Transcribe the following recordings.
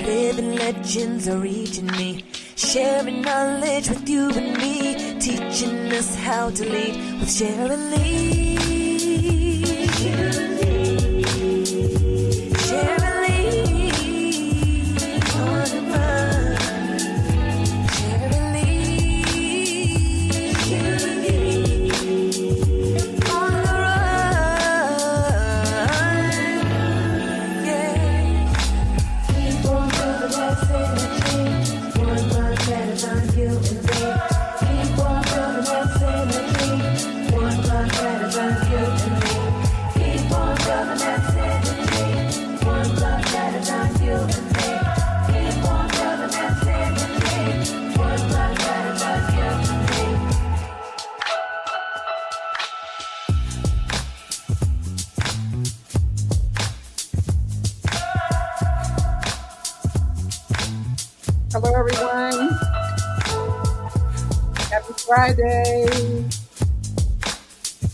Living legends are reaching me, sharing knowledge with you and me, teaching us how to lead with Sharon Lee. Sharon Lee. Sharon Lee. On the run. Sharon Lee. Sharon Lee. On the run. Yeah. Keep on building that synergy. 1 month at a time, you and me. Keep on building that synergy. 1 month at a time, you and me. Keep on building that synergy. 1 month at a time, you and me. Keep on building that synergy. 1 month at a time, you and me. Hello, everyone. Happy Friday.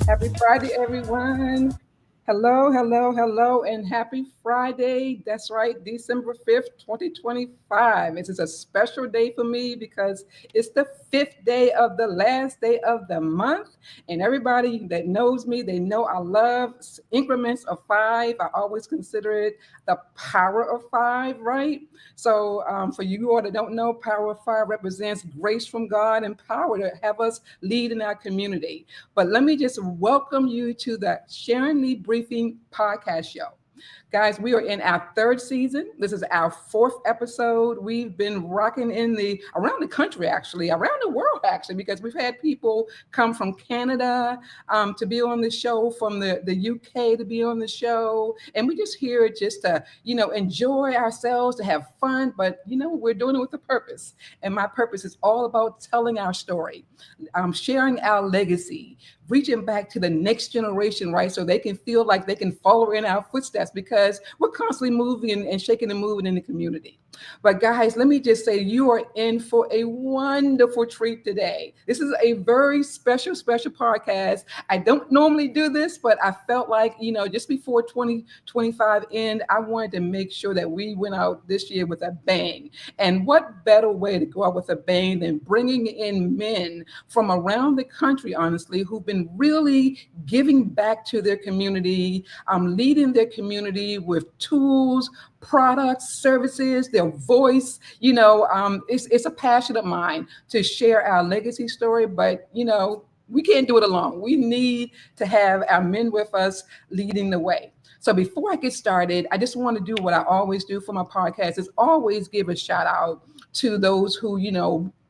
Happy Friday, everyone. Hello, hello, hello, and happy Friday. That's right, December 5th, 2025. This is a special day for me because it's the 5th day of the last day of the month. And everybody that knows me, they know I love increments of 5. I always consider it the power of 5, right? So for you all that don't know, power of 5 represents grace from God and power to have us lead in our community. But let me just welcome you to the Sharon Lee Briefing podcast show. Guys, we are in our 3rd season. This is our 4th episode. We've been rocking around the country, actually, around the world, actually, because we've had people come from Canada to be on the show, from the UK to be on the show. And we just here just to, enjoy ourselves, to have fun. But, we're doing it with a purpose. And my purpose is all about telling our story, sharing our legacy, reaching back to the next generation, right? So they can feel like they can follow in our footsteps, because we're constantly moving and shaking and moving in the community. But guys, let me just say, you are in for a wonderful treat today. This is a very special podcast. I don't normally do this, but I felt like, just before 2025 end, I wanted to make sure that we went out this year with a bang. And what better way to go out with a bang than bringing in men from around the country, honestly, who've been really giving back to their community, leading their community with tools, products, services, their voice. It's a passion of mine to share our legacy story, but we can't do it alone. We need to have our men with us leading the way. So before I get started, I just want to do what I always do for my podcast, is always give a shout out to those who,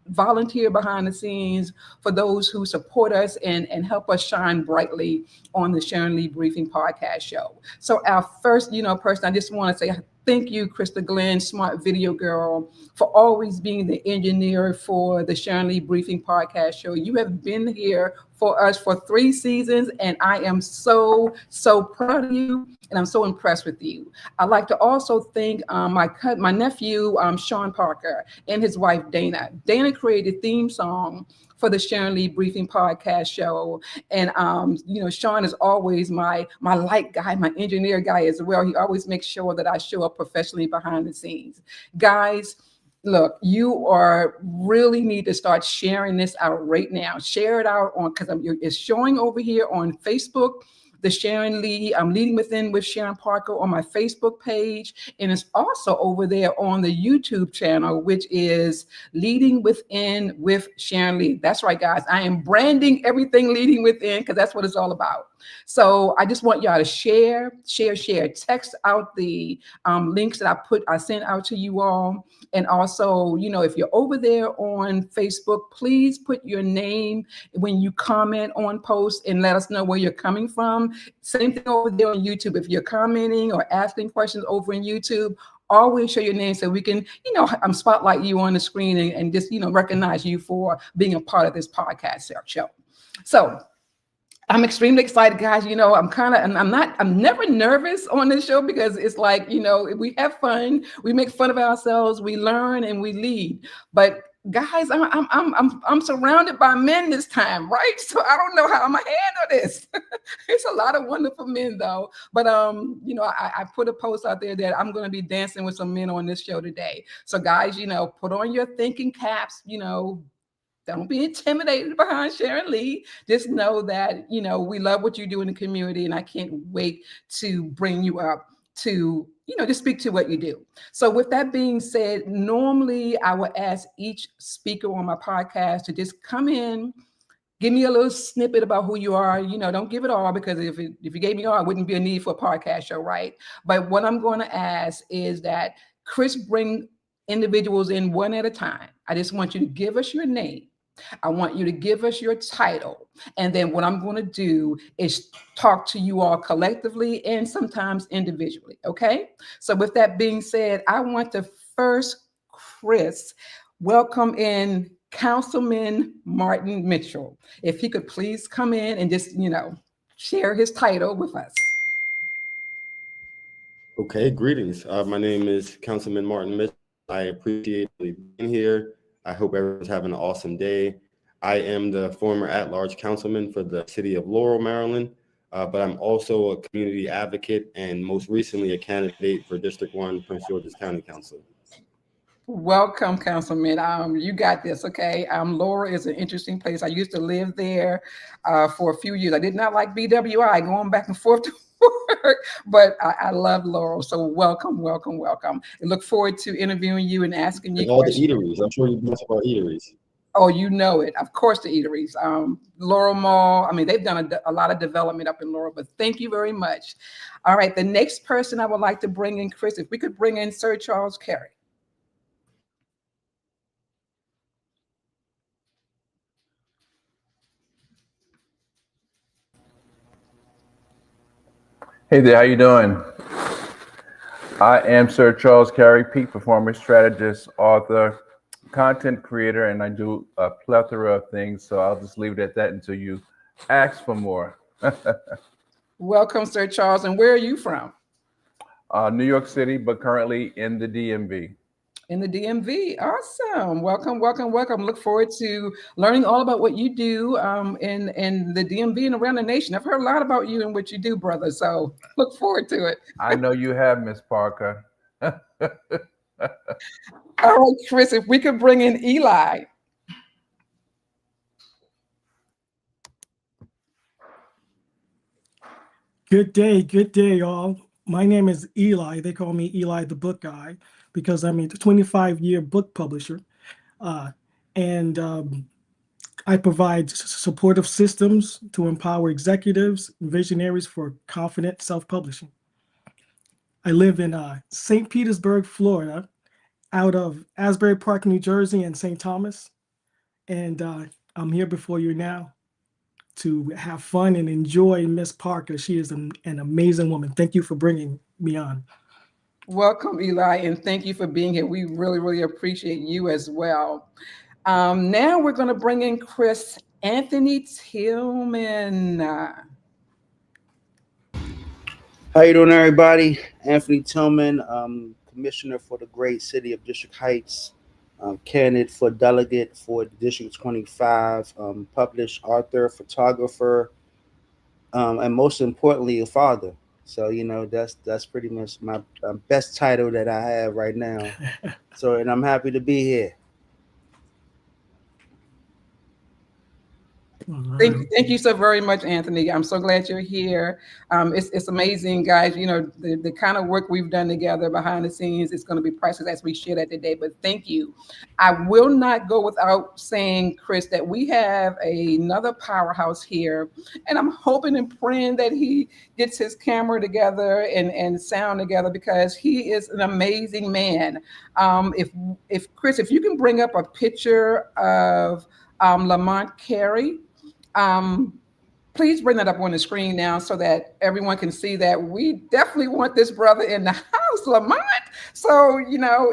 volunteer behind the scenes, for those who support us and help us shine brightly on the Sharon Lee Briefing podcast show. So our first, person, I just want to say thank you, Krista Glenn, Smart Video Girl, for always being the engineer for the Sharon Lee Briefing podcast show. You have been here for us for 3 seasons, and I am so proud of you, and I'm so impressed with you. I'd like to also thank my nephew, Sean Parker, and his wife, Dana. Dana created the theme song for the Sharon Lee Briefing podcast show. And, Sean is always my light guy, my engineer guy as well. He always makes sure that I show up professionally behind the scenes. Guys, look, you really need to start sharing this out right now. Share it out because it's showing over here on Facebook, the Sharon Lee, I'm Leading Within with Sharon Parker on my Facebook page. And it's also over there on the YouTube channel, which is Leading Within with Sharon Lee. That's right, guys. I am branding everything Leading Within, because that's what it's all about. So I just want y'all to share. Text out the links that I sent out to you all. And also, if you're over there on Facebook, please put your name when you comment on posts and let us know where you're coming from. Same thing over there on YouTube. If you're commenting or asking questions over in YouTube, always show your name so we can, spotlight you on the screen and just, recognize you for being a part of this podcast show. So I'm extremely excited, guys. I'm never nervous on this show, because it's like, we have fun, we make fun of ourselves, we learn and we lead. But guys, I'm surrounded by men this time, right? So I don't know how I'm gonna handle this. It's a lot of wonderful men though. But I put a post out there that I'm gonna be dancing with some men on this show today. So guys, put on your thinking caps, don't be intimidated behind Sharon Lee. Just know that, we love what you do in the community, and I can't wait to bring you up to, to speak to what you do. So, with that being said, normally I would ask each speaker on my podcast to just come in, give me a little snippet about who you are. Don't give it all, because if you gave me all, it wouldn't be a need for a podcast show, right? But what I'm going to ask is that Chris bring individuals in one at a time. I just want you to give us your name. I want you to give us your title. And then what I'm going to do is talk to you all collectively and sometimes individually. Okay. So with that being said, I want to first, Chris, welcome in Councilman Martin Mitchell. If he could please come in and just, share his title with us. Okay, greetings. My name is Councilman Martin Mitchell. I appreciate being here. I hope everyone's having an awesome day. I am the former at-large councilman for the city of Laurel, Maryland, but I'm also a community advocate and most recently a candidate for District 1 Prince George's County Council. Welcome, Councilman. You got this, okay? Laurel is an interesting place. I used to live there for a few years. I did not like BWI, going back and forth to work, but I love Laurel. So welcome, welcome, welcome. I look forward to interviewing you and asking you all questions. The eateries. I'm sure you've talked about eateries. Oh, you know it. Of course, the eateries. Laurel Mall. I mean, they've done a lot of development up in Laurel, but thank you very much. All right, the next person I would like to bring in, Chris, if we could bring in Sir Charles Carey. Hey there, how you doing? I am Sir Charles Carey, peak performance strategist, author, content creator, and I do a plethora of things. So I'll just leave it at that until you ask for more. Welcome, Sir Charles. And where are you from? New York City, but currently in the DMV. In the DMV. Awesome. Welcome, welcome, welcome. Look forward to learning all about what you do in the DMV and around the nation. I've heard a lot about you and what you do, brother. So look forward to it. I know you have, Miss Parker. All right, Chris, if we could bring in Eli. Good day, all. My name is Eli. They call me Eli the Book Guy because I'm a 25-year book publisher. And I provide supportive systems to empower executives and visionaries for confident self-publishing. I live in St. Petersburg, Florida, out of Asbury Park, New Jersey, and St. Thomas. And I'm here before you now to have fun and enjoy Miss Parker. She is an amazing woman. Thank you for bringing me on. Welcome, Eli, and thank you for being here. We really, really appreciate you as well. Now we're going to bring in Chris Anthony Tillman. How you doing, everybody? Anthony Tillman, commissioner for the great city of District Heights, candidate for delegate for District 25, published author, photographer, and most importantly, a father. So, that's pretty much my best title that I have right now. So, and I'm happy to be here. Thank you so very much, Anthony. I'm so glad you're here. It's amazing, guys. The kind of work we've done together behind the scenes is going to be priceless as we share that today. But thank you. I will not go without saying, Chris, that we have another powerhouse here, and I'm hoping and praying that he gets his camera together and sound together, because he is an amazing man. If Chris, if you can bring up a picture of Lamont Carey. Please bring that up on the screen now so that everyone can see that we definitely want this brother in the house, Lamont. So,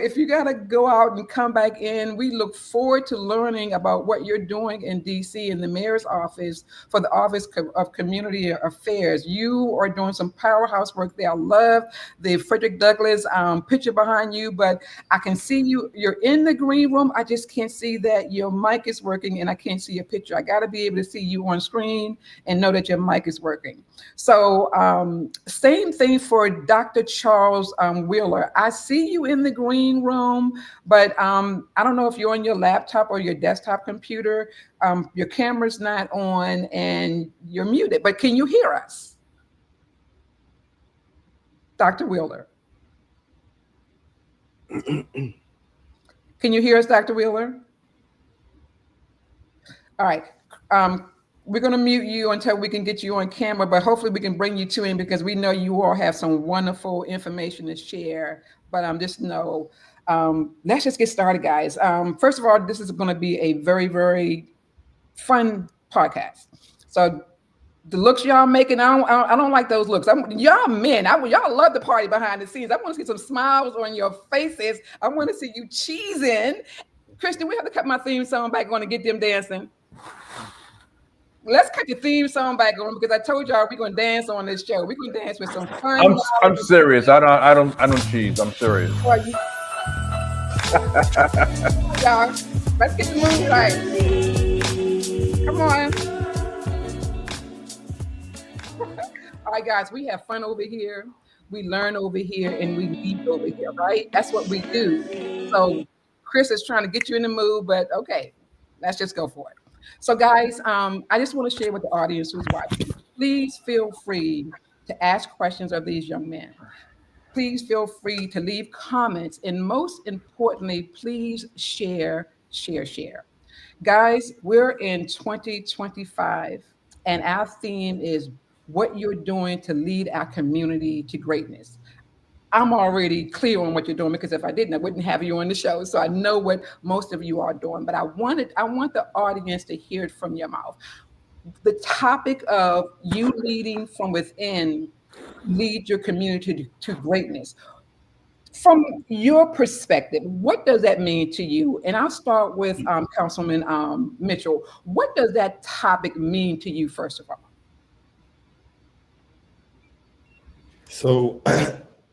if you got to go out and come back in, we look forward to learning about what you're doing in DC in the mayor's office for the Office of Community Affairs. You are doing some powerhouse work there. I love the Frederick Douglass picture behind you, but I can see you're in the green room. I just can't see that your mic is working and I can't see your picture. I got to be able to see you on screen and know that your mic is working. So same thing for Dr. Charles Wheeler. I see you in the green room, but I don't know if you're on your laptop or your desktop computer. Your camera's not on and you're muted, but can you hear us? Dr. Wheeler. Can you hear us, Dr. Wheeler? All right. We're going to mute you until we can get you on camera, but hopefully we can bring you to him because we know you all have some wonderful information to share. But just know, let's just get started, guys. First of all, this is going to be a very, very fun podcast. So the looks y'all making, I don't like those looks. Y'all men, y'all love the party behind the scenes. I want to see some smiles on your faces. I want to see you cheesing. Christian, we have to cut my theme song back on and get them dancing. Let's cut the theme song back on because I told y'all we're gonna dance on this show. We're gonna dance with some fun. I'm serious. I don't cheese. I'm serious. Y'all, let's get the mood right. Come on. All right, guys, we have fun over here. We learn over here and we lead over here, right? That's what we do. So Chris is trying to get you in the mood, but okay, let's just go for it. So guys, I just want to share with the audience who's watching, please feel free to ask questions of these young men. Please feel free to leave comments. And most importantly, please share. Guys, we're in 2025 and our theme is what you're doing to lead our community to greatness. I'm already clear on what you're doing because if I didn't, I wouldn't have you on the show. So I know what most of you are doing, but I want the audience to hear it from your mouth. The topic of you leading from within, lead your community to greatness. From your perspective, what does that mean to you? And I'll start with Councilman Mitchell. What does that topic mean to you, first of all? So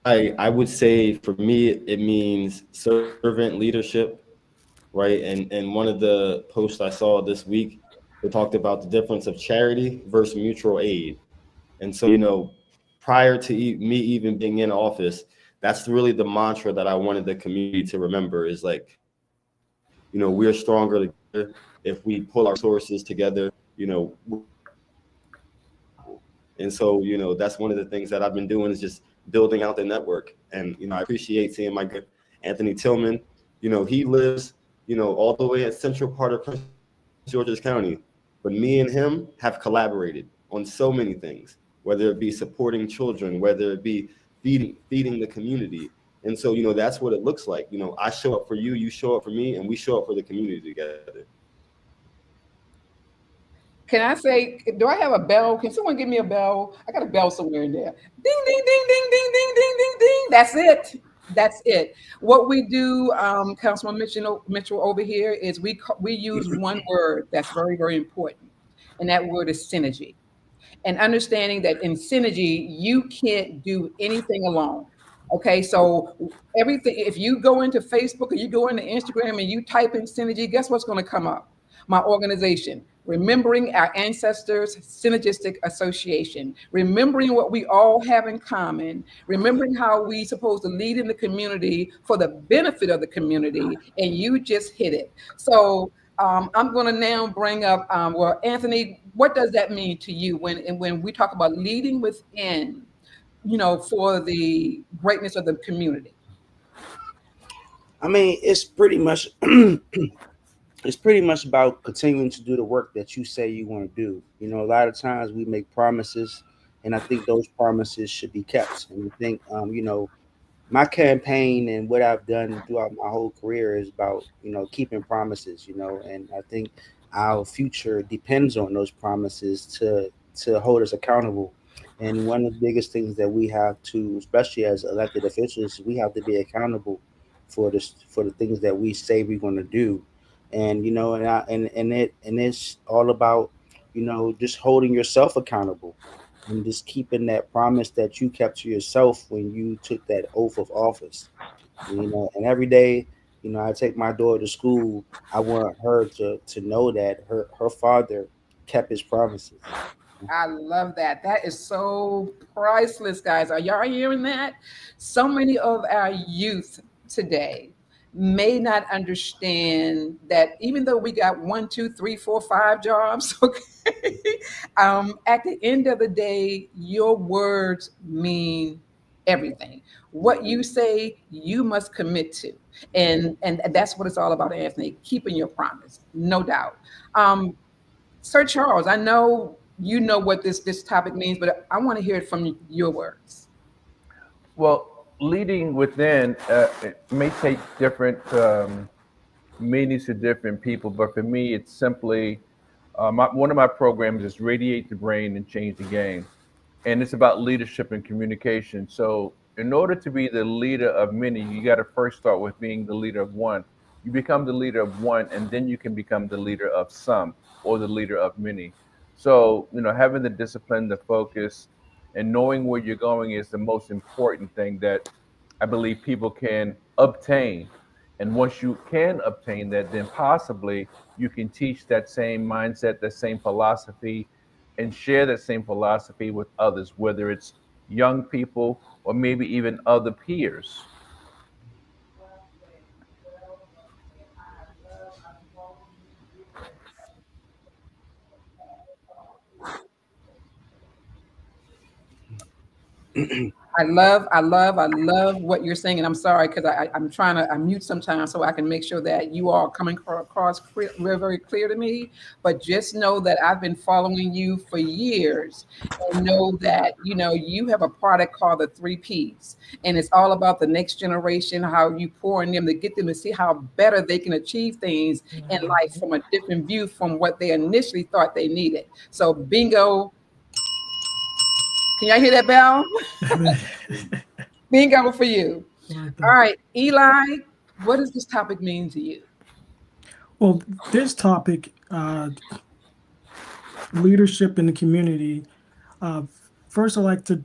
I would say for me, it means servant leadership, right? And one of the posts I saw this week, they talked about the difference of charity versus mutual aid. And so, prior to me even being in office, that's really the mantra that I wanted the community to remember is like, we're stronger together if we pull our resources together, And so, that's one of the things that I've been doing is just building out the network. And, I appreciate seeing my good Anthony Tillman. He lives, all the way at central part of Prince George's County. But me and him have collaborated on so many things, whether it be supporting children, whether it be feeding the community. And so, that's what it looks like. I show up for you, you show up for me, and we show up for the community together. Can I say, do I have a bell? Can someone give me a bell? I got a bell somewhere in there. Ding, ding, ding, ding, ding, ding, ding, ding, ding. That's it. What we do, Councilman Mitchell over here, is we use one word that's very, very important. And that word is synergy. And understanding that in synergy, you can't do anything alone. Okay, so everything, if you go into Facebook or you go into Instagram and you type in synergy, guess what's going to come up? My organization, Remembering Our Ancestors Synergistic Association, remembering what we all have in common, remembering how we supposed to lead in the community for the benefit of the community, and you just hit it. So I'm going to now bring up, well, Anthony, what does that mean to you when we talk about leading within, for the greatness of the community? I mean, it's pretty much about continuing to do the work that you say you want to do. A lot of times we make promises, and I think those promises should be kept. And I think, my campaign and what I've done throughout my whole career is about, keeping promises, and I think our future depends on those promises to hold us accountable. And one of the biggest things that we have to, especially as elected officials, we have to be accountable for this, for the things that we say we're going to do. And and it's all about, just holding yourself accountable and just keeping that promise that you kept to yourself when you took that oath of office. And every day, I take my daughter to school. I want her to know that her father kept his promises. I love that. That is so priceless, guys. Are y'all hearing that? So many of our youth today may not understand that even though we got one, two, three, four, five jobs, okay, at the end of the day, your words mean everything. What you say, you must commit to, and that's what it's all about, Anthony. Keeping your promise, no doubt. Um, Sir Charles, I know you know what this topic means, but I want to hear it from your words. Well, leading within, it may take different meanings to different people, but for me, it's simply one of my programs is Radiate the Brain and Change the Game, and it's about leadership and communication. So, in order to be the leader of many, you got to first start with being the leader of one. You become the leader of one, and then you can become the leader of some or the leader of many. So, having the discipline, the focus, and knowing where you're going is the most important thing that I believe people can obtain. And once you can obtain that, then possibly you can teach that same mindset, that same philosophy, and share that same philosophy with others, whether it's young people or maybe even other peers. I love what you're saying, and I'm sorry because I'm trying to unmute sometimes so I can make sure that you are coming across very, very clear to me. But just know that I've been following you for years, and know that you have a product called the Three Ps, and it's all about the next generation, how you pour in them to get them to see how better they can achieve things in life from a different view from what they initially thought they needed. So bingo. Can y'all hear that bell? Bingo for you. Right All there. right, Eli, what does this topic mean to you? Well, this topic, leadership in the community. Uh, First, I'd like to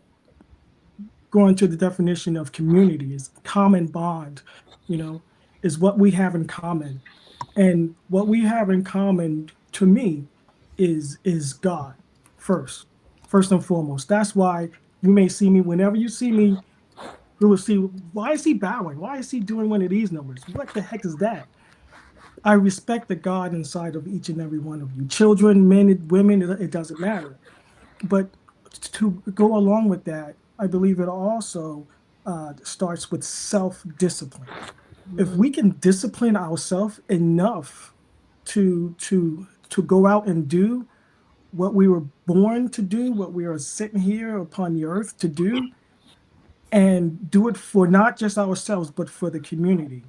go into the definition of community is common bond, you know, is what we have in common. And what we have in common to me is God first, first and foremost. That's why you may see me whenever you see me, you will see why is he bowing? Why is he doing one of these numbers? What the heck is that? I respect the God inside of each and every one of you. Children, men, women, it doesn't matter. But to go along with that, I believe it also starts with self-discipline. If we can discipline ourselves enough to go out and do what we were born to do, what we are sitting here upon the earth to do, and do it for not just ourselves but for the community,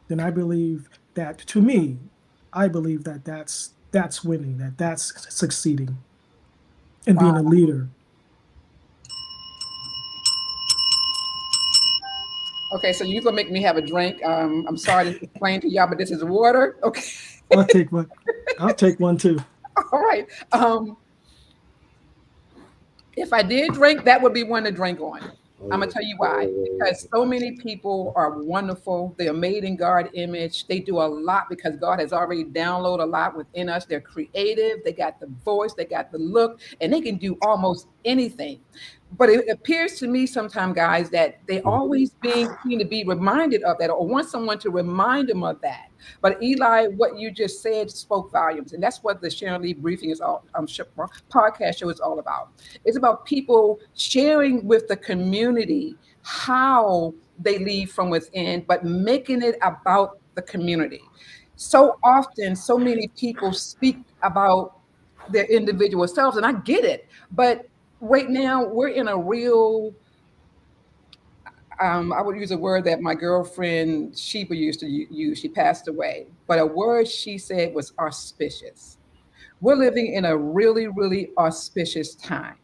then I believe that to me, I believe that that's winning, that's succeeding and Wow. being a leader. Okay, so you're gonna make me have a drink. I'm sorry to explain to y'all, but this is water. Okay. I'll take one. I'll take one too. All right. If I did drink, that would be one to drink on. I'm gonna Oh, tell you why. oh, Because so many people are wonderful. They are made in God image. They do a lot because God has already downloaded a lot within us. They're creative. They got the voice. They got the look, and they can do almost anything. But it appears to me sometimes, guys, that they always being need to be reminded of that, or want someone to remind them of that. But Eli, what you just said spoke volumes, and that's what the Sharon Lee briefing is all. Podcast show is all about. It's about people sharing with the community how they lead from within, but making it about the community. So often, so many people speak about their individual selves, and I get it. But right now, we're in a real, I would use a word that my girlfriend Sheba used to use. She passed away, but a word she said was auspicious. We're living in a really, really auspicious time.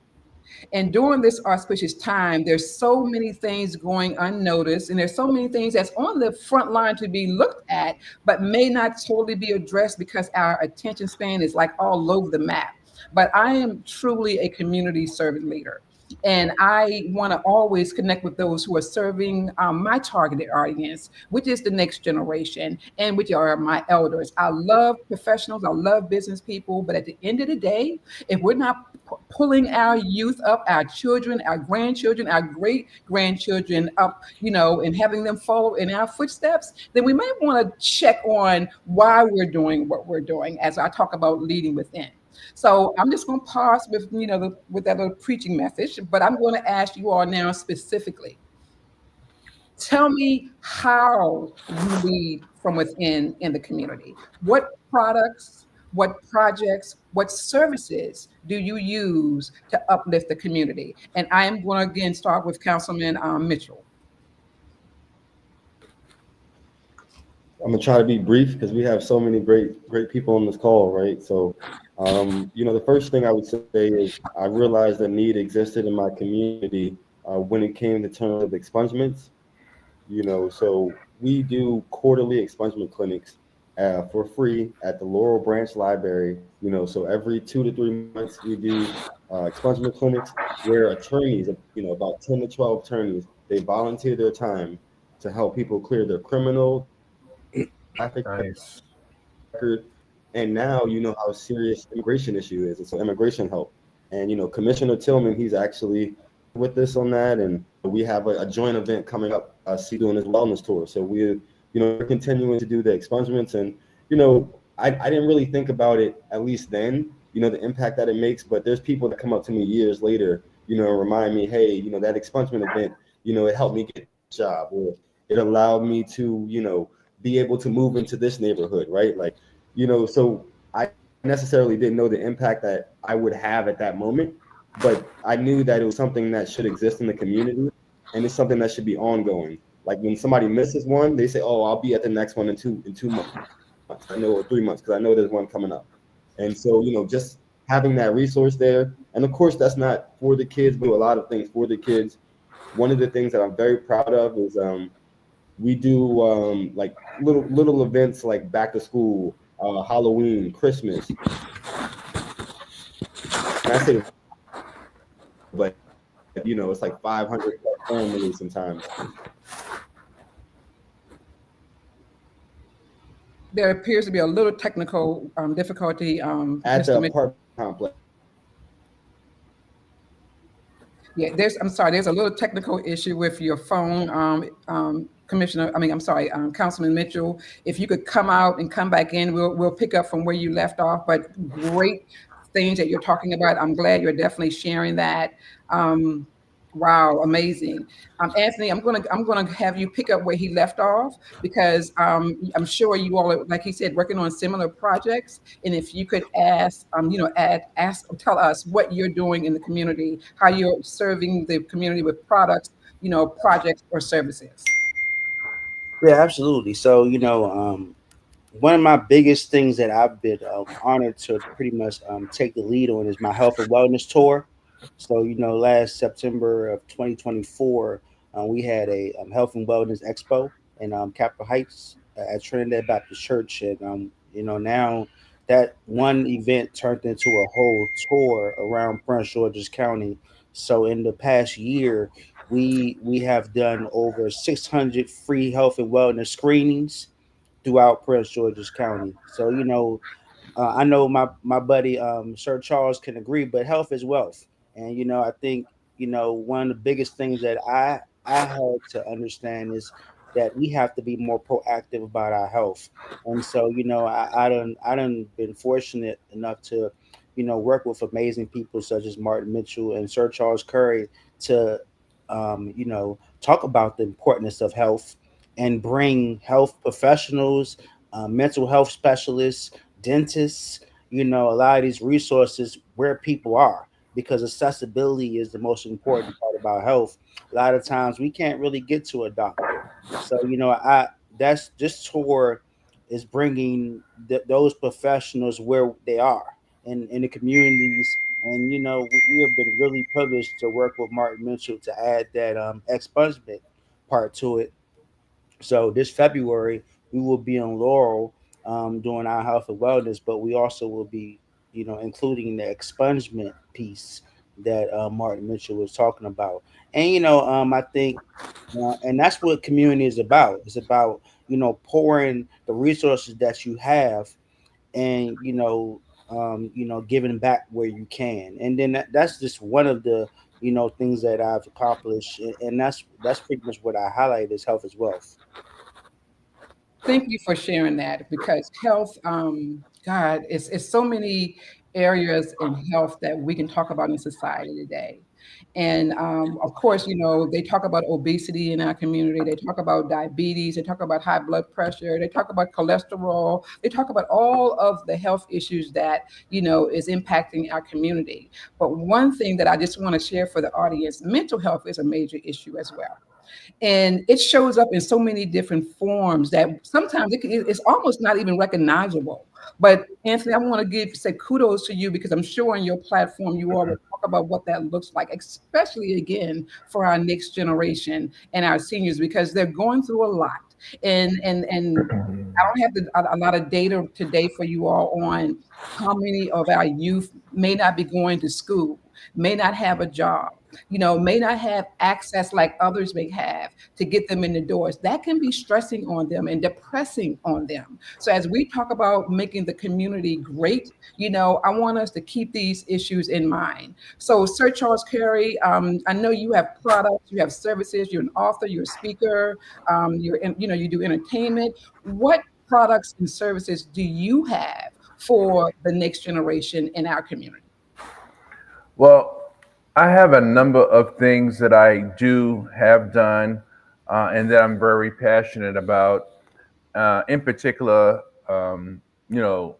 And during this auspicious time, there's so many things going unnoticed, and there's so many things that's on the front line to be looked at, but may not totally be addressed because our attention span is like all over the map. But I am truly a community servant leader. And I want to always connect with those who are serving my targeted audience, which is the next generation, and which are my elders. I love professionals, I love business people, but at the end of the day, if we're not pulling our youth up, our children, our grandchildren, our great grandchildren up, and having them follow in our footsteps, then we might want to check on why we're doing what we're doing as I talk about leading within. So I'm just going to pause with with that little preaching message, but I'm going to ask you all now specifically. Tell me how you lead from within in the community. What products, what projects, what services do you use to uplift the community? And I am going to again start with Councilman Mitchell. I'm gonna try to be brief because we have so many great people on this call, right? So, the first thing I would say is I realized that need existed in my community when it came to terms of expungements. So we do quarterly expungement clinics for free at the Laurel Branch Library. So every 2 to 3 months we do expungement clinics where attorneys, about 10 to 12 attorneys, they volunteer their time to help people clear their criminal, traffic Nice. record. And now you know how serious immigration issue is. And so immigration help. And Commissioner Tillman, he's actually with us on that. And we have a joint event coming up, doing his wellness tour. So we're continuing to do the expungements. And I didn't really think about it at least then, the impact that it makes. But there's people that come up to me years later, and remind me, hey, that expungement event, it helped me get a job, or it allowed me to, be able to move into this neighborhood, right? Like, so I necessarily didn't know the impact that I would have at that moment, but I knew that it was something that should exist in the community, and it's something that should be ongoing. Like when somebody misses one, they say, "Oh, I'll be at the next one in 2 months." I know, or 3 months, because I know there's one coming up. And so, just having that resource there, and of course, that's not for the kids. We do a lot of things for the kids. One of the things that I'm very proud of is we do like little events like back to school, Halloween, Christmas. And I say, but it's like 500 families sometimes. There appears to be a little technical difficulty, At Mr. the Mitchell. apartment complex. Yeah, I'm sorry, there's a little technical issue with your phone, Councilman Mitchell. If you could come out and come back in, we'll pick up from where you left off. But great things that you're talking about. I'm glad you're definitely sharing that. Wow, amazing. Anthony, I'm gonna have you pick up where he left off, because I'm sure you all are, like he said, working on similar projects. And if you could tell us what you're doing in the community, how you're serving the community with products, projects or services. Yeah, absolutely. So, one of my biggest things that I've been honored to pretty much take the lead on is my health and wellness tour. So, last September of 2024, we had a health and wellness expo in Capitol Heights at Trinidad Baptist Church. And, now that one event turned into a whole tour around Prince George's County. So, in the past year, we have done over 600 free health and wellness screenings throughout Prince George's County. So, I know my buddy Sir Charles can agree, but health is wealth, and I think one of the biggest things that I had to understand is that we have to be more proactive about our health. And so, I done been fortunate enough to work with amazing people such as Martin Mitchell and Sir Charles Curry to talk about the importance of health and bring health professionals, mental health specialists, dentists, a lot of these resources where people are, because accessibility is the most important part about health. A lot of times we can't really get to a doctor. So, I that's this tour is bringing those professionals where they are in the communities And we have been really privileged to work with Martin Mitchell to add that expungement part to it. So this February we will be in Laurel doing our health and wellness, but we also will be, including the expungement piece that Martin Mitchell was talking about. And I think, and that's what community is about. It's about pouring the resources that you have, and giving back where you can. And then that's just one of the things that I've accomplished, and that's pretty much what I highlight is health as wealth. Thank you for sharing that because health, God, it's so many areas in health that we can talk about in society today. And of course, they talk about obesity in our community. They talk about diabetes. They talk about high blood pressure. They talk about cholesterol. They talk about all of the health issues that, is impacting our community. But one thing that I just want to share for the audience, mental health is a major issue as well, and it shows up in so many different forms that sometimes it's almost not even recognizable. But Anthony, I want to say kudos to you because I'm sure on your platform you all will talk about what that looks like, especially again for our next generation and our seniors because they're going through a lot. And I don't have a lot of data today for you all on how many of our youth may not be going to school, may not have a job, may not have access like others may have to get them in the doors. That can be stressing on them and depressing on them. So as we talk about making the community great, I want us to keep these issues in mind. So Sir Charles Carey, I know you have products, you have services, you're an author, you're a speaker, you do entertainment. What products and services do you have for the next generation in our community? Well, I have a number of things that I do have done and that I'm very passionate about. In particular, you know,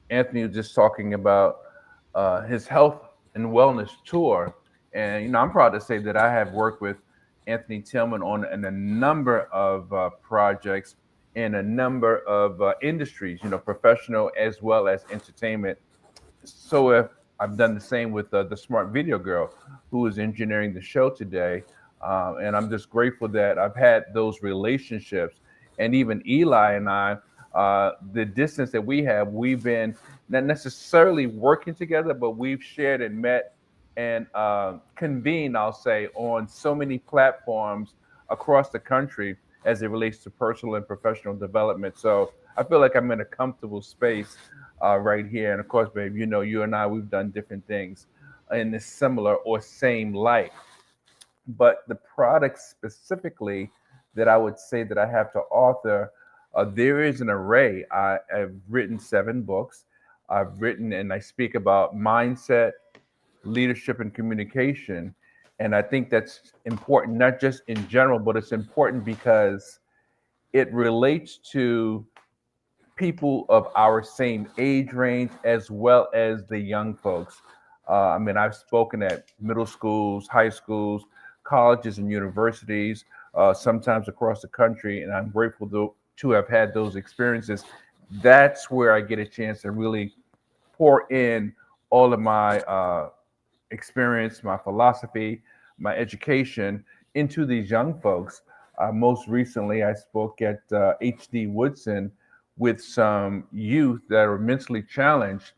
Anthony was just talking about his health and wellness tour. And, I'm proud to say that I have worked with Anthony Tillman on a number of projects in a number of industries, professional as well as entertainment. So if I've done the same with the smart video girl who is engineering the show today, and I'm just grateful that I've had those relationships. And even Eli and I, the distance that we have, we've been not necessarily working together, but we've shared and met and convened, I'll say, on so many platforms across the country as it relates to personal and professional development. So I feel like I'm in a comfortable space right here. And of course, babe, you and I, we've done different things in this similar or same light. But the products specifically that I would say that I have to author, there is an array. I've written 7 books. I've written and I speak about mindset, leadership, and communication. And I think that's important, not just in general, but it's important because it relates to people of our same age range as well as the young folks. I mean, I've spoken at middle schools, high schools, colleges, and universities, sometimes across the country, and I'm grateful to have had those experiences. That's where I get a chance to really pour in all of my experience, my philosophy, my education into these young folks. Most recently, I spoke at HD Woodson with some youth that are mentally challenged,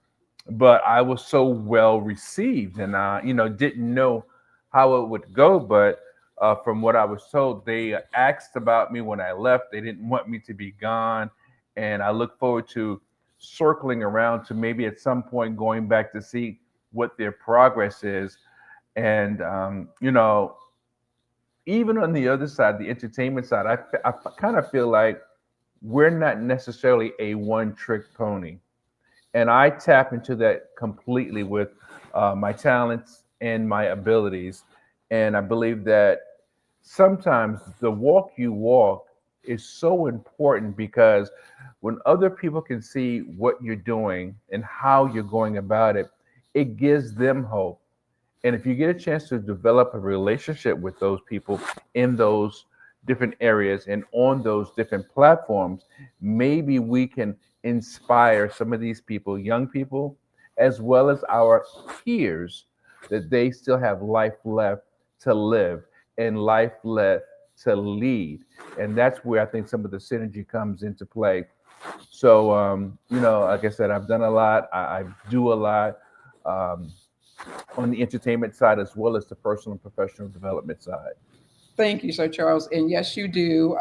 but I was so well received, and didn't know how it would go. But from what I was told, they asked about me when I left. They didn't want me to be gone, and I look forward to circling around to maybe at some point going back to see what their progress is. And even on the other side, the entertainment side, I kind of feel like we're not necessarily a one-trick pony, and I tap into that completely with my talents and my abilities. And I believe that sometimes the walk you walk is so important because when other people can see what you're doing and how you're going about it, it gives them hope. And if you get a chance to develop a relationship with those people in those different areas and on those different platforms, maybe we can inspire some of these people, young people, as well as our peers, that they still have life left to live and life left to lead. And that's where I think some of the synergy comes into play. So, like I said, I've done a lot. I do a lot um, on the entertainment side as well as the personal and professional development side. Thank you, Sir Charles. And yes, you do.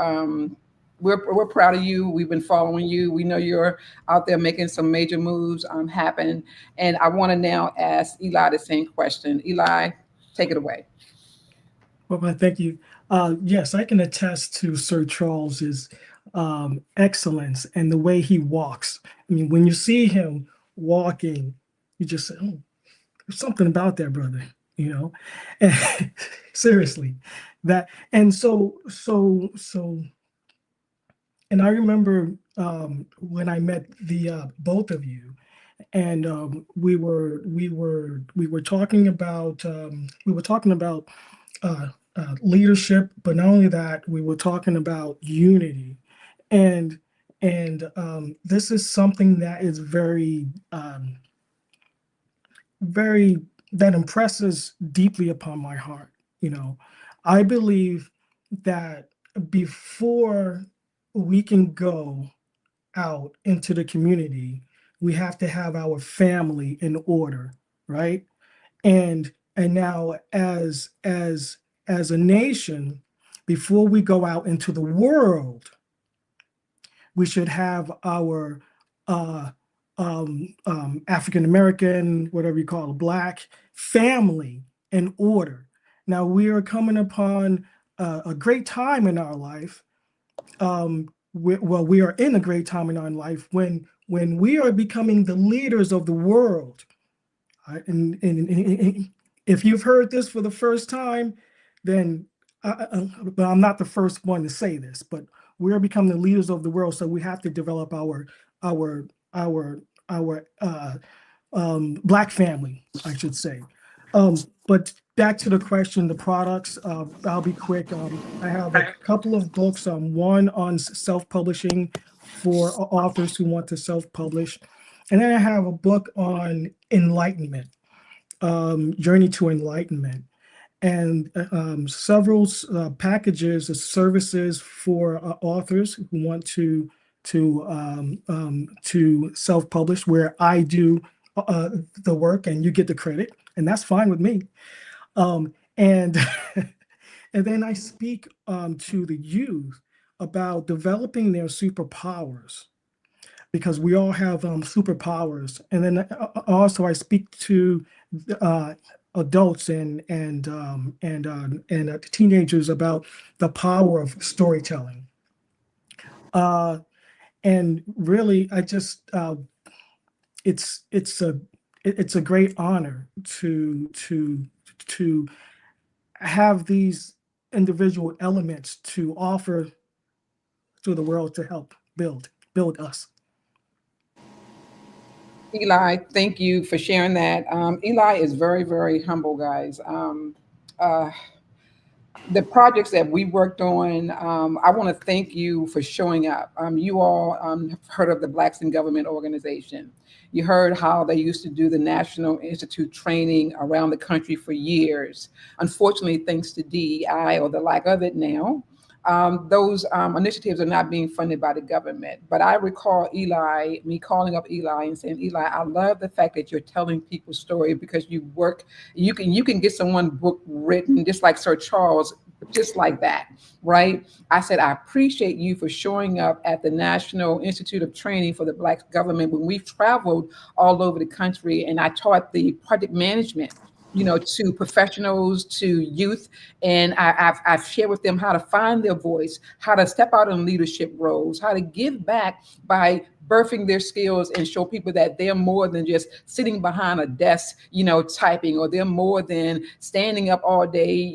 We're proud of you. We've been following you. We know you're out there making some major moves happen. And I want to now ask Eli the same question. Eli, take it away. Well, thank you. Yes, I can attest to Sir Charles's excellence and the way he walks. I mean, when you see him walking, you just say, "Oh, there's something about that brother," you know. And seriously, that. And so, and I remember when I met the both of you, and we were talking about uh, leadership, but not only that, we were talking about unity, and this is something that is very that impresses deeply upon my heart. You know, I believe that before we can go out into the community, we have to have our family in order, right? And now as a nation, before we go out into the world, we should have our uh, African American, whatever you call it, Black family in order. Now we are coming upon a great time in our life. We are in a great time in our life when we are becoming the leaders of the world. And if you've heard this for the first time, then but I'm not the first one to say this, but we're becoming the leaders of the world, so we have to develop our our Black family, I should say. But back to the question, the products. I'll be quick. I have a couple of books. One on self-publishing for authors who want to self-publish, and then I have a book on enlightenment, journey to enlightenment, and several packages of services for authors who want to self-publish, where I do the work and you get the credit, and that's fine with me. And and then I speak to the youth about developing their superpowers, because we all have superpowers. And then also I speak to adults and teenagers about the power of storytelling. And really, I just it's a great honor to have these individual elements to offer to the world to help build us. Eli, thank you for sharing that. Eli is very, very humble, guys. Uh, the projects that we worked on, I want to thank you for showing up. You all have heard of the Blacks in Government organization. You heard how they used to do the National Institute training around the country for years. Unfortunately, thanks to DEI or the lack of it now, those initiatives are not being funded by the government. But I recall me calling up Eli and saying, Eli, I love the fact that you're telling people's story, because you can get someone book written just like Sir Charles, just like that, right? I said, I appreciate you for showing up at the National Institute of Training for the Black Government when we've traveled all over the country, and I taught the project management, to professionals, to youth. And I've shared with them how to find their voice, how to step out in leadership roles, how to give back by birthing their skills and show people that they're more than just sitting behind a desk, typing, or they're more than standing up all day,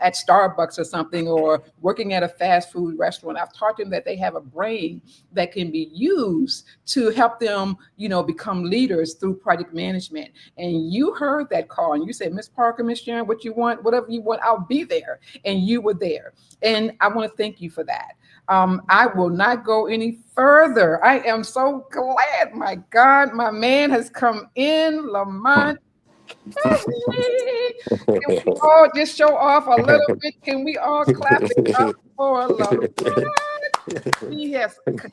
at Starbucks or something, or working at a fast food restaurant. I've taught them that they have a brain that can be used to help them, become leaders through project management. And you heard that call and you said, Miss Parker, Miss Sharon, what you want, whatever you want, I'll be there. And you were there. And I want to thank you for that. I will not go any further. am so glad. My God, my man has come in, Lamont. Can we all just show off a little bit? Can we all clap it up for Lamont?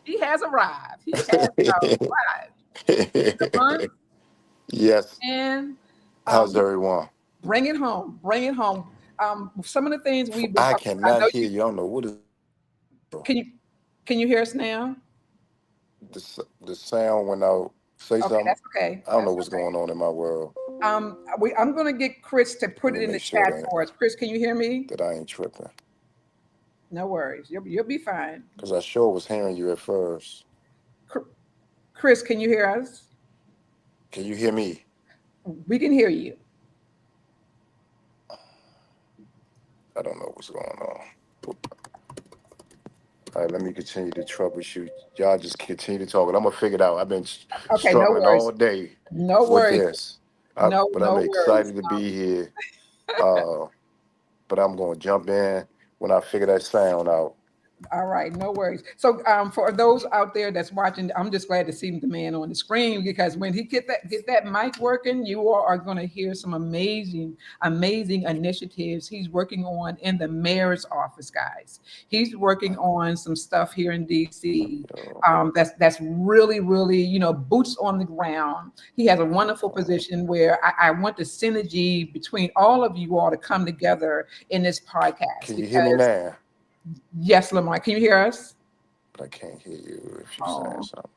He has arrived. He has arrived. Lamont, Yes. and How's everyone? bring it home. Bring it home. Some of the things we've been I talking. I cannot know hear you. you. I don't know what is Can you can you hear us now? the sound when I say Okay, something. that's okay. I don't know That's what's okay. going on in my world. I'm gonna get Chris to Let put me it in the make sure chat for us. Chris, can you hear me? that I ain't tripping. No worries. You'll be fine. Because I sure was hearing you at first. Chris, can you hear us? Can you hear me? We can hear you. I don't know what's going on. All right, let me continue to troubleshoot. Y'all just continue to talk. I'm gonna figure it out. I've been Okay, no struggling worries. all day No with worries. this. But I'm No worries. excited to be here. Uh, but I'm gonna jump in when I figure that sound out. All right, no worries. So, for those out there that's watching, I'm just glad to see the man on the screen because when he get that mic working, you all are going to hear some amazing initiatives he's working on in the mayor's office, guys. He's working on some stuff here in DC. That's really boots on the ground. He has a wonderful position where I want the synergy between all of you all to come together in this podcast Can you hear me because now? yes, Lamar, can you hear us? But I can't hear you if you're saying Oh, something.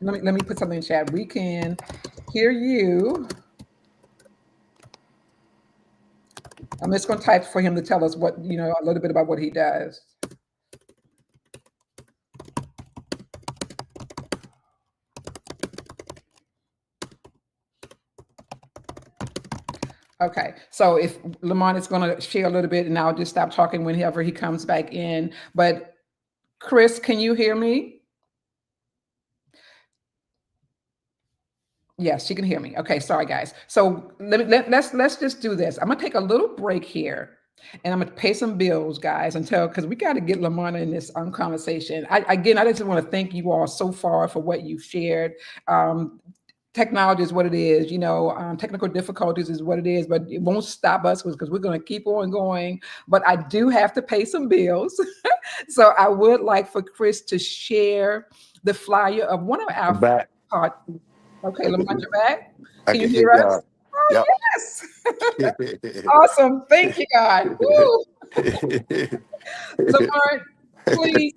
let me put something in chat. We can hear you. I'm just going to type for him to tell us what a little bit about what he does. Okay, so if Lamont is going to share a little bit, and I'll just stop talking whenever he comes back in. But Chris, can you hear me? Yes, she can hear me. Okay, sorry guys. So let's just do this. I'm gonna take a little break here, and I'm gonna pay some bills, guys, until because we got to get Lamont in this conversation. I just want to thank you all so far for what you've shared. Technology is what it is, technical difficulties is what it is, but it won't stop us because we're going to keep on going. But I do have to pay some bills. So I would like for Chris to share the flyer of one of I'm our back. part. Okay, Lamont, you're back. I Can you can hear hear us? y'all. Oh, Yep. yes. Awesome. Thank you, God. Woo. Lamont, please,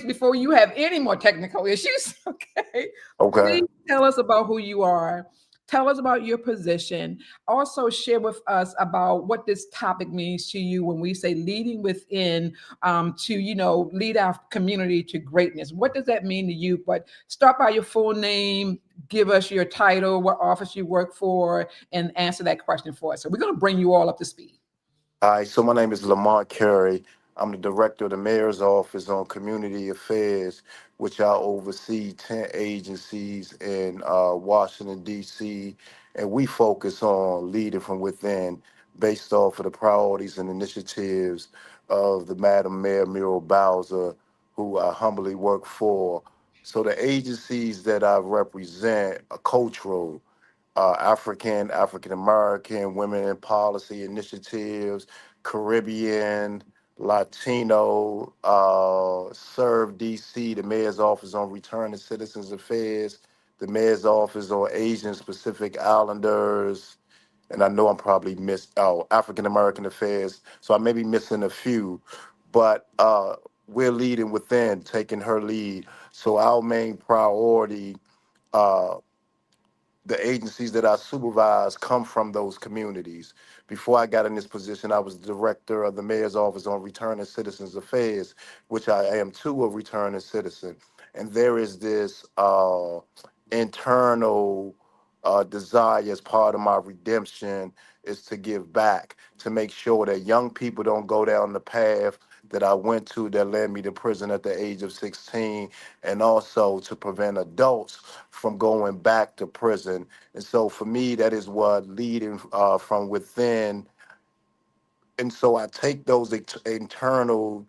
before you have any more technical issues, okay, Okay. please tell us about who you are. Tell us about your position. Also, share with us about what this topic means to you when we say leading within to, lead our community to greatness. What does that mean to you? But start by your full name, give us your title, what office you work for, and answer that question for us. So we're going to bring you all up to speed. All right, so my name is Lamont Curry. I'm the director of the mayor's office on community affairs, which I oversee 10 agencies in Washington, D.C., and we focus on leading from within based off of the priorities and initiatives of the Madam Mayor Muriel Bowser, who I humbly work for. So the agencies that I represent are cultural, African American, women in policy initiatives, Caribbean, Latino, Serve DC, the mayor's office on Return to Citizens Affairs, the mayor's office on Asian Pacific Islanders, and I know I'm probably African American Affairs, so I may be missing a few, but we're leading within, taking her lead. So our main priority, uh, the agencies that I supervise come from those communities. Before I got in this position, I was director of the mayor's office on Returning Citizens Affairs, which I am too a returning citizen. And there is this internal desire as part of my redemption is to give back, to make sure that young people don't go down the path that I went to that led me to prison at the age of 16, and also to prevent adults from going back to prison. And so for me, that is what leading from within. And so I take those internal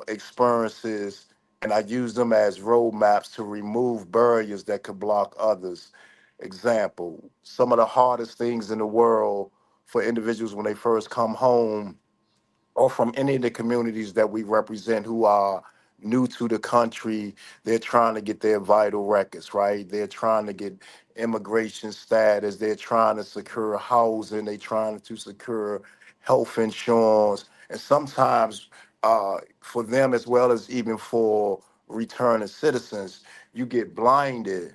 experiences and I use them as roadmaps to remove barriers that could block others. Example, some of the hardest things in the world for individuals when they first come home or from any of the communities that we represent who are new to the country, they're trying to get their vital records, right? They're trying to get immigration status, they're trying to secure housing, they're trying to secure health insurance. And sometimes for them as well as even for returning citizens, you get blinded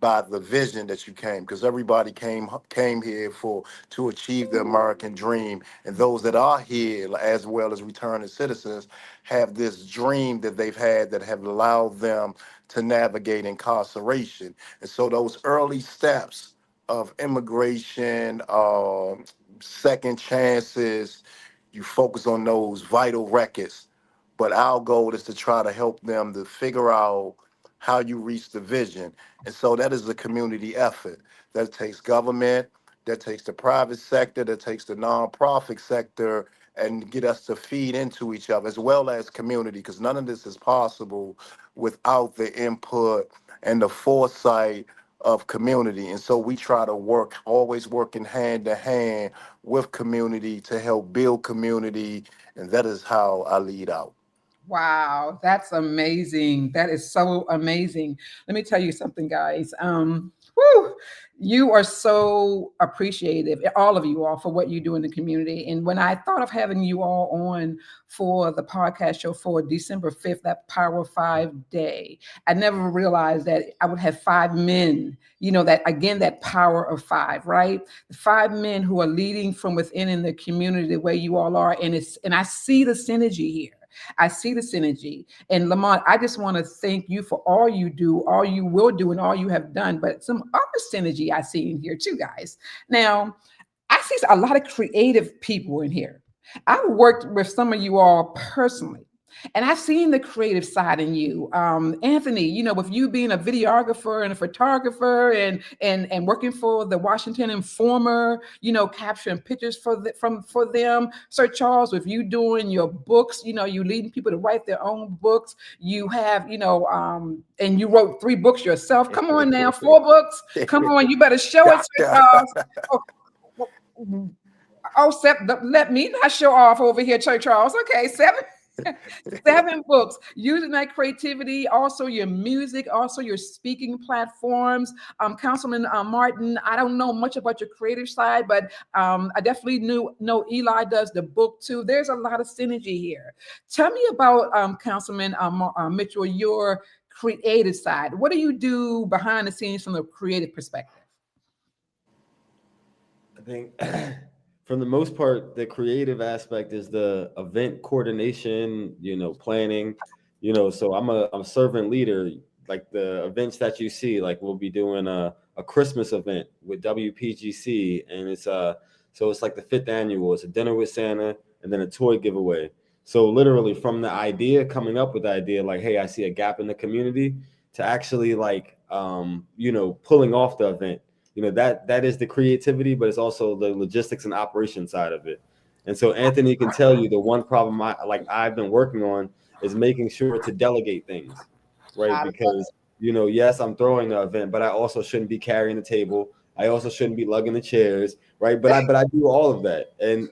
by the vision that you came, because everybody came here for to achieve the American dream, and those that are here as well as returning citizens have this dream that they've had that have allowed them to navigate incarceration. And so those early steps of immigration, second chances, you focus on those vital records, but our goal is to try to help them to figure out how you reach the vision. And so that is a community effort that takes government, that takes the private sector, that takes the nonprofit sector, and get us to feed into each other as well as community, because none of this is possible without the input and the foresight of community. And so we try to work, always working hand to hand with community to help build community. And that is how I lead out. Wow, that's amazing. That is so amazing. Let me tell you something, guys. Whew, you are so appreciative, all of you all, for what you do in the community. And when I thought of having you all on for the podcast show for December 5th, that Power 5 day, I never realized that I would have 5 men, that again, that power of five, right? The 5 men who are leading from within in the community the way you all are. And I see the synergy here. I see the synergy. And Lamont, I just want to thank you for all you do, all you will do, and all you have done. But some other synergy I see in here too, guys. Now, I see a lot of creative people in here. I've worked with some of you all personally. And I've seen the creative side in you, Anthony. With you being a videographer and a photographer, and working for the Washington Informer, capturing pictures for them. Sir Charles, with you doing your books, you leading people to write their own books. You have, and you wrote 3 books yourself. Come on now, 4 books. Come on, you better show it, Sir Doctor. Charles. Oh, let me not show off over here, Sir Charles. Okay, 7 books using that creativity, also your music, also your speaking platforms. Councilman Martin, I don't know much about your creative side, but I definitely know Eli does the book too. There's a lot of synergy here. Tell me about Councilman Mitchell, your creative side. What do you do behind the scenes from the creative perspective? I think for the most part, the creative aspect is the event coordination, planning, so I'm a servant leader. Like the events that you see, like we'll be doing a Christmas event with WPGC, and so it's like the 5th annual. It's a dinner with Santa and then a toy giveaway. So literally from the idea, coming up with the idea, like, hey, I see a gap in the community, to actually like pulling off the event. That is the creativity, but it's also the logistics and operation side of it. And so Anthony can tell you the one problem I've been working on is making sure to delegate things, right? I love Because yes, I'm throwing the event, but I also shouldn't be carrying the table. I also shouldn't be lugging the chairs, right? But I do all of that, and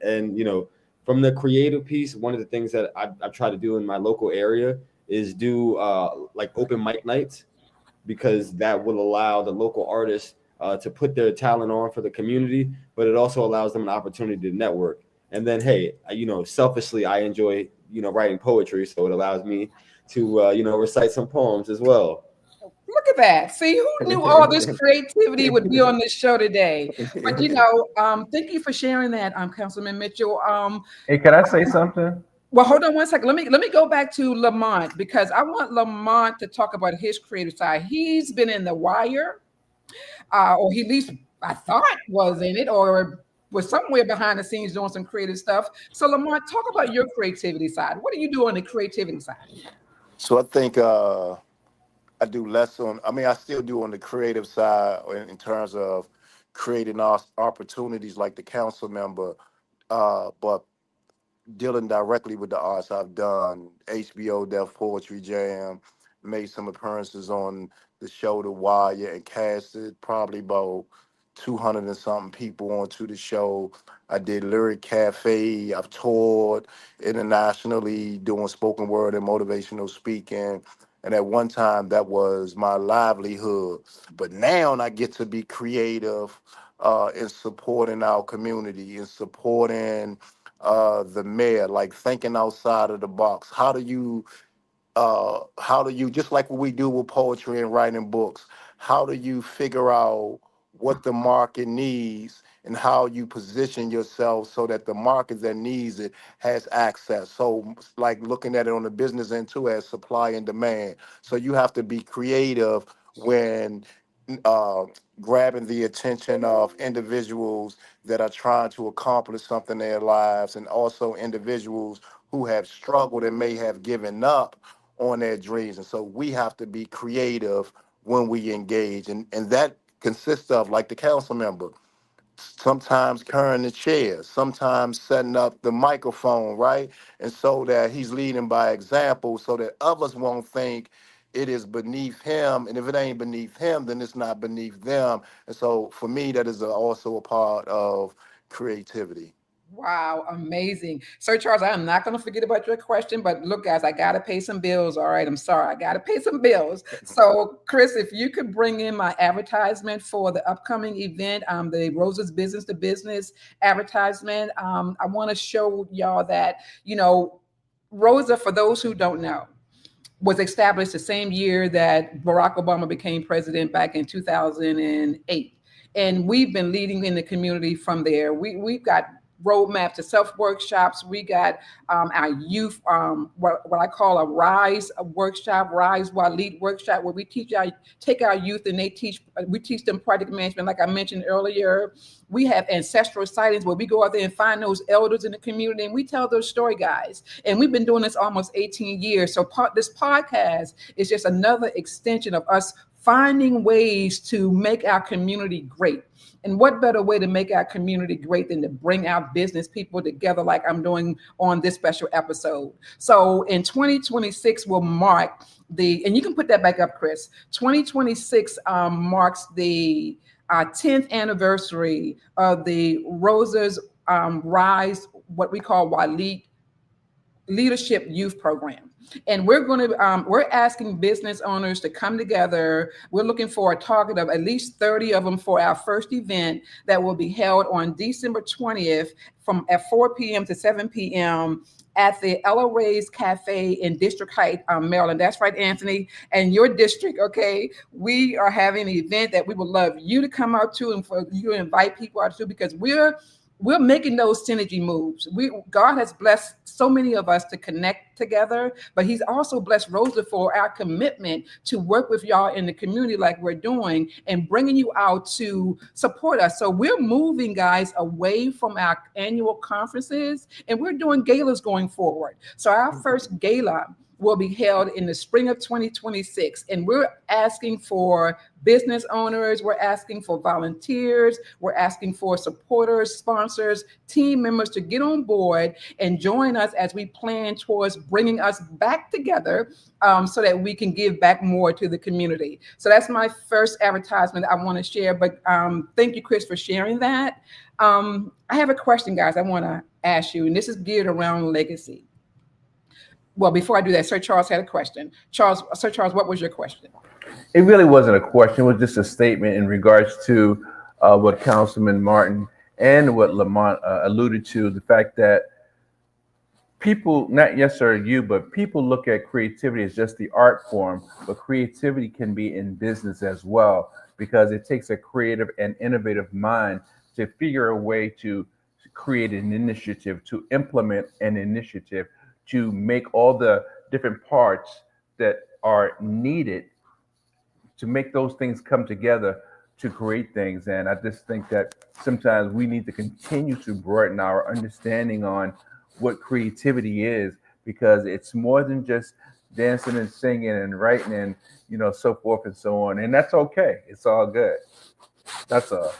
from the creative piece, one of the things that I try to do in my local area is do like open mic nights, because that will allow the local artists to put their talent on for the community, but it also allows them an opportunity to network. And then, hey, selfishly, I enjoy, writing poetry, so it allows me to, recite some poems as well. Look at that. See, who knew all this creativity would be on this show today? But thank you for sharing that, Councilman Mitchell. Hey, can I say something? Well, hold on one second. Let me go back to Lamont, because I want Lamont to talk about his creative side. He's been in The Wire, or he at least I thought was in it, or was somewhere behind the scenes doing some creative stuff. So Lamont, talk about your creativity side. What do you do on the creativity side? So I think I do less on, I mean, I still do on the creative side in terms of creating opportunities like the council member. But dealing directly with the arts. I've done HBO Def Poetry Jam, made some appearances on the show The Wire, and casted probably about 200 and something people onto the show. I did Lyric Cafe. I've toured internationally doing spoken word and motivational speaking. And at one time, that was my livelihood. But now I get to be creative in supporting our community, in supporting the mayor, like thinking outside of the box. How do you, just like what we do with poetry and writing books, how do you figure out what the market needs and how you position yourself so that the market that needs it has access? So like looking at it on the business end too, as supply and demand. So you have to be creative when uh, grabbing the attention of individuals that are trying to accomplish something in their lives, and also individuals who have struggled and may have given up on their dreams. And so we have to be creative when we engage. And that consists of, like the council member, sometimes carrying the chair, sometimes setting up the microphone, right? And so that he's leading by example so that others won't think it is beneath him. And if it ain't beneath him, then it's not beneath them. And so for me, that is also a part of creativity. Wow, amazing. Sir Charles, I am not going to forget about your question, but look, guys, I got to pay some bills. All right. I'm sorry. I got to pay some bills. So, Chris, if you could bring in my advertisement for the upcoming event, the Roses Business to Business advertisement, I want to show y'all that, Rosa, for those who don't know, was established the same year that Barack Obama became president back in 2008. And we've been leading in the community from there. We've got roadmap to self workshops. We got our youth, what I call a Rise workshop, Rise while Lead workshop, where we take our youth and we teach them project management, like I mentioned earlier. We have ancestral sightings where we go out there and find those elders in the community and we tell their story, guys. And we've been doing this almost 18 years. So this podcast is just another extension of us finding ways to make our community great. And what better way to make our community great than to bring our business people together like I'm doing on this special episode. So in 2026 will mark and you can put that back up, Chris. 2026 marks the 10th anniversary of the Roses Rise, what we call Waleed Leadership Youth Program. And we're asking business owners to come together. We're looking for a target of at least 30 of them for our first event that will be held on December 20th at 4 p.m. to 7 p.m. at the Ella Ray's Cafe in District Heights, Maryland. That's right, Anthony. And your district, okay? We are having an event that we would love you to come out to and for you to invite people out to, because we're making those synergy moves. God has blessed so many of us to connect together, but he's also blessed Rosa for our commitment to work with y'all in the community like we're doing and bringing you out to support us. So we're moving, guys, away from our annual conferences, and we're doing galas going forward. So our first gala will be held in the spring of 2026. And we're asking for business owners, we're asking for volunteers, we're asking for supporters, sponsors, team members to get on board and join us as we plan towards bringing us back together so that we can give back more to the community. So that's my first advertisement I want to share. But thank you, Chris, for sharing that. I have a question, guys, I want to ask you, and this is geared around legacy. Well, before I do that, Sir Charles had a question. Sir Charles, what was your question? It really wasn't a question. It was just a statement in regards to what Councilman Martin and what Lamont alluded to, the fact that people, not necessarily you, but people look at creativity as just the art form, but creativity can be in business as well, because it takes a creative and innovative mind to figure a way to create an initiative, to implement an initiative, to make all the different parts that are needed to make those things come together to create things. And I just think that sometimes we need to continue to broaden our understanding on what creativity is, because it's more than just dancing and singing and writing and so forth and so on. And that's okay. It's all good. That's all.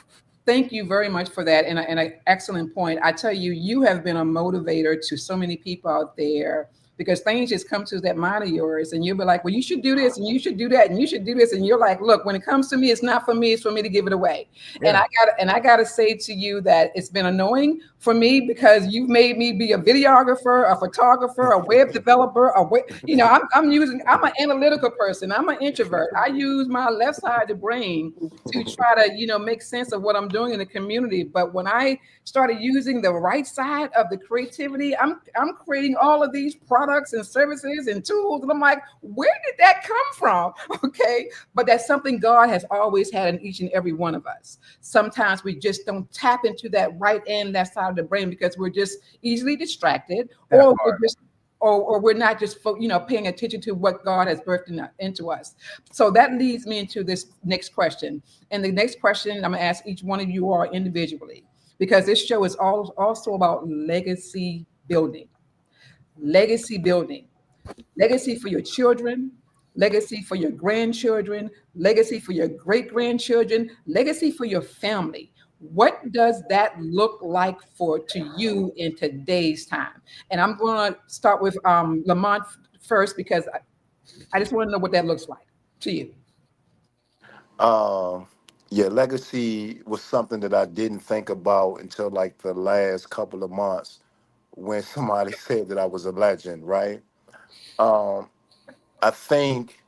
Thank you very much for that, and an excellent point. I tell you, you have been a motivator to so many people out there because things just come to that mind of yours, and you'll be like, "Well, you should do this, and you should do that, and you should do this," and you're like, "Look, when it comes to me, it's not for me; it's for me to give it away." And Yeah. I gotta say to you that it's been annoying for me because you've made me be a videographer, a photographer, a web developer, I'm an analytical person. I'm an introvert. I use my left side of the brain to try to make sense of what I'm doing in the community. But when I started using the right side of the creativity, I'm creating all of these products and services and tools, and I'm like, where did that come from? Okay, but that's something God has always had in each and every one of us. Sometimes we just don't tap into that right end, that side of the brain, because we're just easily distracted, That or we're part. just or we're not just paying attention to what God has birthed into us. So that leads me into this next question. And the next question I'm going to ask each one of you all individually, because this show is also about legacy building. Legacy building. Legacy for your children, legacy for your grandchildren, legacy for your great grandchildren, legacy for your family. What does that look like for to you in today's time? And I'm going to start with Lamont first because I just want to know what that looks like to you. Um, yeah, legacy was something that I didn't think about until like the last couple of months when somebody said that I was a legend, right? Um, I think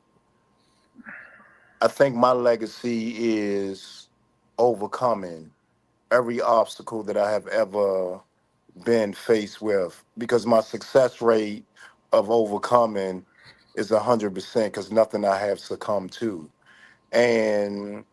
I think my legacy is overcoming every obstacle that I have ever been faced with because my success rate of overcoming is 100% because nothing I have succumbed to. And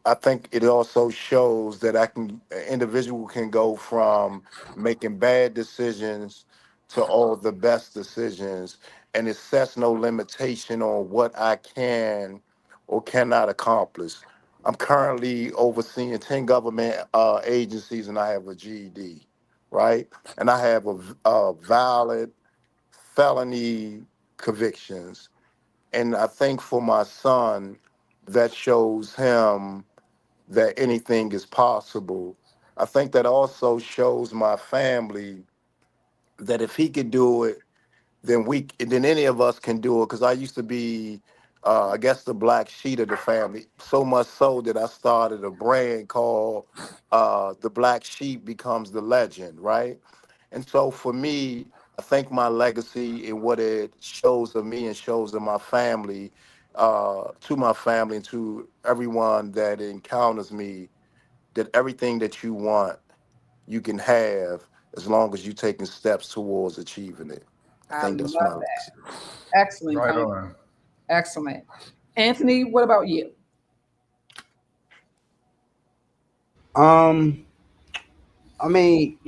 I think it also shows that an individual can go from making bad decisions to all the best decisions, and it sets no limitation on what I can or cannot accomplish. I'm currently overseeing 10 government agencies, and I have a GED, right? And I have a valid felony convictions. And I think for my son, that shows him that anything is possible. I think that also shows my family that if he could do it, then any of us can do it. Because I used to be, I guess, the black sheep of the family. So much so that I started a brand called "The Black Sheep Becomes the Legend," right? And so for me, I think my legacy and what it shows of me and shows of my family and to everyone that encounters me, that everything that you want, you can have as long as you're taking steps towards achieving it. I I think that's my love legacy. that. Excellent Right comment. on. Excellent. Anthony, what about you? Um, I mean,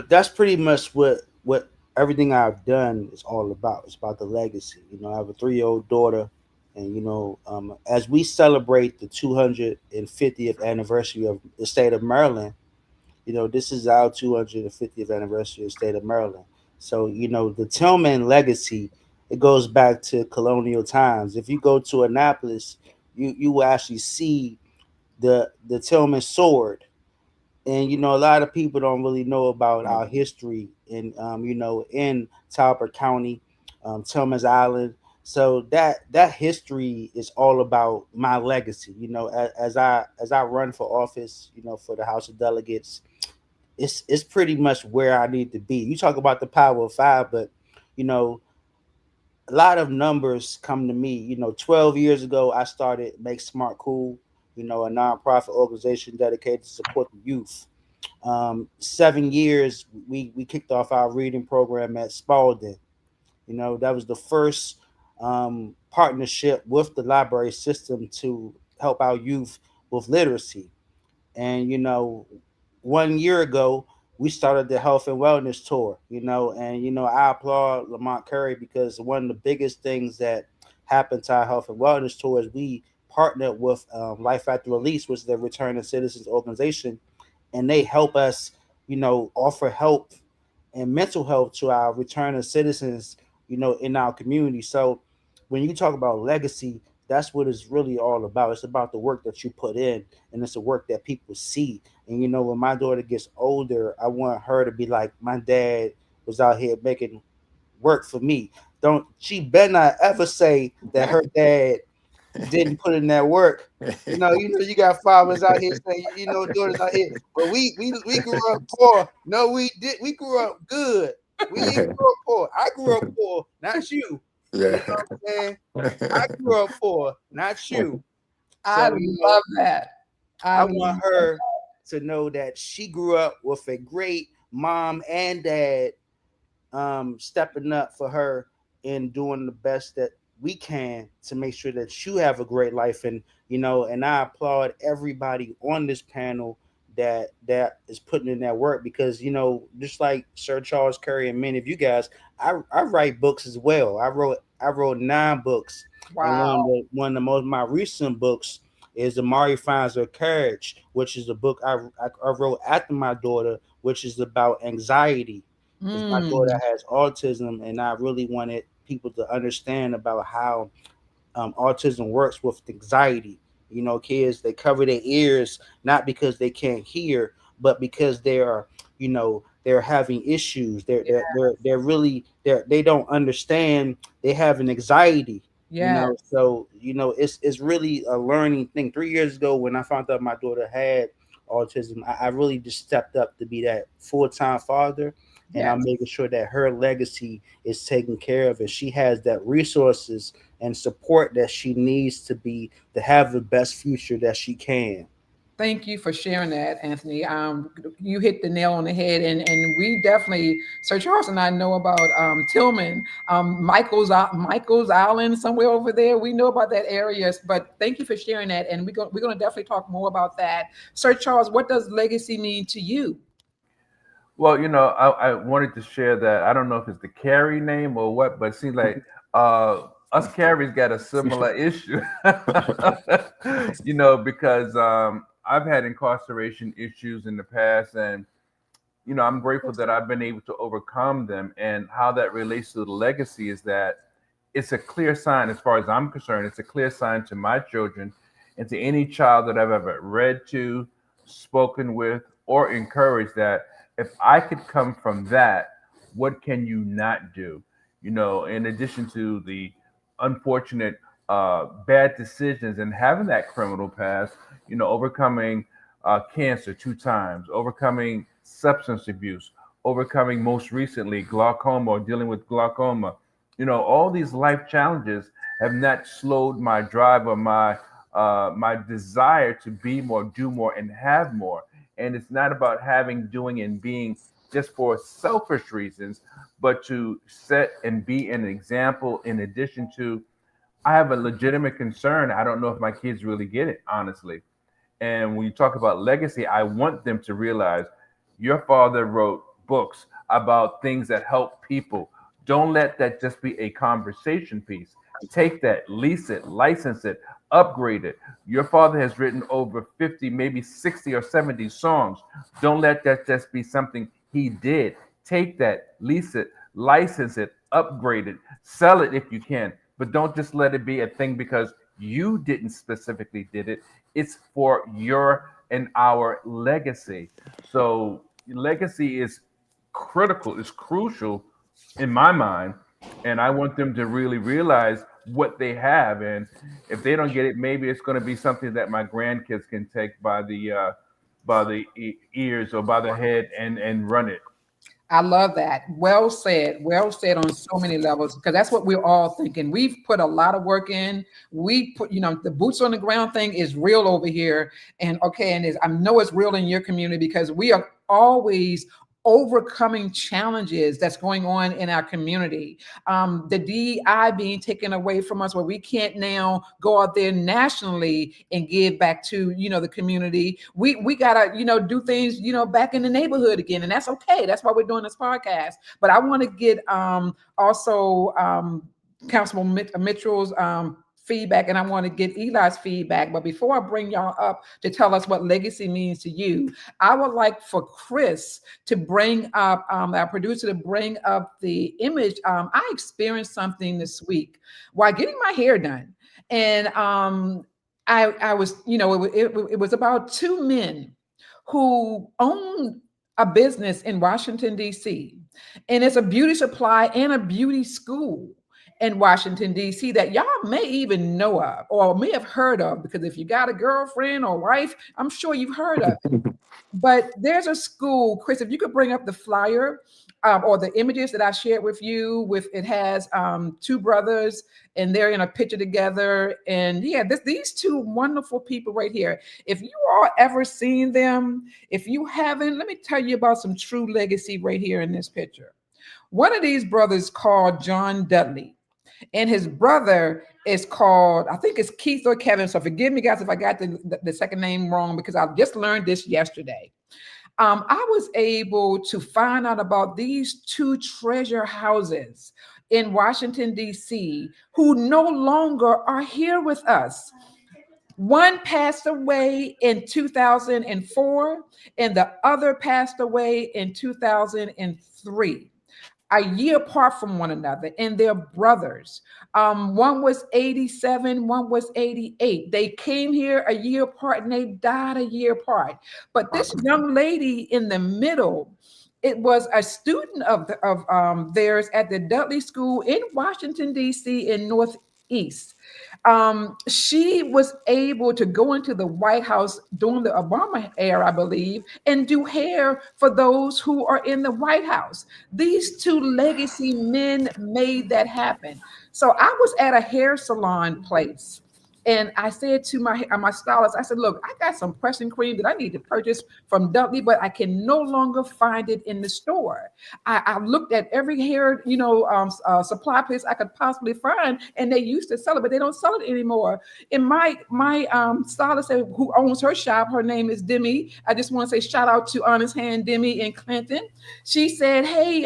that's pretty much what everything I've done is all about. It's about the legacy. I have a 3-year-old daughter, and as we celebrate the 250th anniversary of the state of Maryland, this is our 250th anniversary of the state of Maryland. So, the Tillman legacy, it goes back to colonial times. If you go to Annapolis, you will actually see the Tillman sword. And a lot of people don't really know about our Mhm. history in Talbot County, Tillman's Island. So that history is all about my legacy. As I run for office, for the House of Delegates, it's pretty much where I need to be. You talk about the power of five, but you know, a lot of numbers come to me. 12 years ago, I started Make Smart Cool, a nonprofit organization dedicated to support the youth. 7 years, we kicked off our reading program at Spalding. That was the first partnership with the library system to help our youth with literacy. And 1 year ago, we started the health and wellness tour. And I applaud Lamont Curry because one of the biggest things that happened to our health and wellness tour is we partnered with Life After Release, which is the Returning Citizens organization, and they help us, offer help and mental health to our returning citizens, in our community. So when you talk about legacy, that's what it's really all about. It's about the work that you put in, and it's the work that people see. And when my daughter gets older, I want her to be like, my dad was out here making work for me. Don't she better not ever say that her dad didn't put in that work. You got fathers out here saying, daughters out here, but we grew up poor. No, we did. We grew up good. We didn't grow up poor. I grew up poor, not you. You know Yeah. what I'm saying? I grew up poor, not you. I So, love that. I I love want her to know that she grew up with a great mom and dad, stepping up for her and doing the best that we can to make sure that you have a great life. And I applaud everybody on this panel that is putting in that work, because just like Sir Charles Curry and many of you guys, I write books as well. I wrote 9 books, and wow. one of the most my recent books is Amari Finds Her Courage, which is a book I wrote after my daughter, which is about anxiety, because my daughter has autism, and I really wanted people to understand about how autism works with anxiety. Kids, they cover their ears not because they can't hear, but because they're having issues. They're really they don't understand. They have an anxiety. Yeah. So it's really a learning thing. 3 years ago, when I found out my daughter had autism, I really just stepped up to be that full-time father, and I'm Yes. making sure that her legacy is taken care of, and she has that resources and support that she needs to have the best future that she can. Thank you for sharing that, Anthony. You hit the nail on the head, and we definitely, Sir Charles and I know about Tillman, Michael's Island, somewhere over there. We know about that area, but thank you for sharing that, and we're gonna definitely talk more about that. Sir Charles, what does legacy mean to you? Well, I wanted to share that. I don't know if it's the Carrie name or what, but it seems like us Carries got a similar issue. Because I've had incarceration issues in the past, and I'm grateful that I've been able to overcome them. And how that relates to the legacy is that it's a clear sign, as far as I'm concerned, it's a clear sign to my children and to any child that I've ever read to, spoken with, or encouraged, that if I could come from that, what can you not do? In addition to the unfortunate bad decisions and having that criminal past, overcoming cancer 2 times, overcoming substance abuse, overcoming most recently glaucoma, or dealing with glaucoma. All these life challenges have not slowed my drive or my desire to be more, do more, and have more. And it's not about having, doing, and being just for selfish reasons, but to set and be an example. In addition to, I have a legitimate concern. I don't know if my kids really get it, honestly. And when you talk about legacy, I want them to realize your father wrote books about things that help people. Don't let that just be a conversation piece. Take that, lease it, license it, upgrade it. Your father has written over 50, maybe 60 or 70 songs. Don't let that just be something he did. Take that, lease it, license it, upgrade it, sell it if you can. But don't just let it be a thing because you didn't specifically did it. It's for your and our legacy. So legacy is critical, is crucial in my mind. And I want them to really realize what they have. And if they don't get it, maybe it's going to be something that my grandkids can take by the ears or by the head and run it. I love that. Well said. Well said on so many levels, because that's what we're all thinking. We've put a lot of work in. We put, the boots on the ground thing is real over here. And okay, and I know it's real in your community, because we are always overcoming challenges that's going on in our community. The DEI being taken away from us, where we can't now go out there nationally and give back to the community. We gotta do things back in the neighborhood again, and that's okay. That's why we're doing this podcast. But I want to get also Councilman Mitchell's feedback, and I want to get Eli's feedback. But before I bring y'all up to tell us what legacy means to you, I would like for Chris to bring up, our producer, to bring up the image. I experienced something this week while getting my hair done. And I was, it was about two men who owned a business in Washington, D.C. And it's a beauty supply and a beauty school in Washington, D.C. that y'all may even know of or may have heard of, because if you got a girlfriend or wife, I'm sure you've heard of it. But there's a school, Chris, if you could bring up the flyer or the images that I shared with you, with it has two brothers and they're in a picture together. And yeah, these two wonderful people right here. If you all ever seen them, if you haven't, let me tell you about some true legacy right here in this picture. One of these brothers called John Dudley, and his brother is called, I think it's Keith or Kevin. So forgive me, guys, if I got the second name wrong, because I just learned this yesterday. I was able to find out about these two treasure houses in Washington, D.C., who no longer are here with us. One passed away in 2004, and the other passed away in 2003, a year apart from one another, and they're brothers. One was 87, one was 88. They came here a year apart and they died a year apart. But this young lady in the middle, it was a student of theirs at the Dudley School in Washington, D.C. in Northeast. She was able to go into the White House during the Obama era, I believe, and do hair for those who are in the White House. These two legacy men made that happen. So I was at a hair salon place, and I said to my stylist, I said, look, I got some pressing cream that I need to purchase from Dudley, but I can no longer find it in the store. I looked at every hair, supply place I could possibly find, and they used to sell it, but they don't sell it anymore. And my stylist said, who owns her shop, her name is Demi. I just want to say shout out to Honest Hand Demi in Clinton. She said, hey,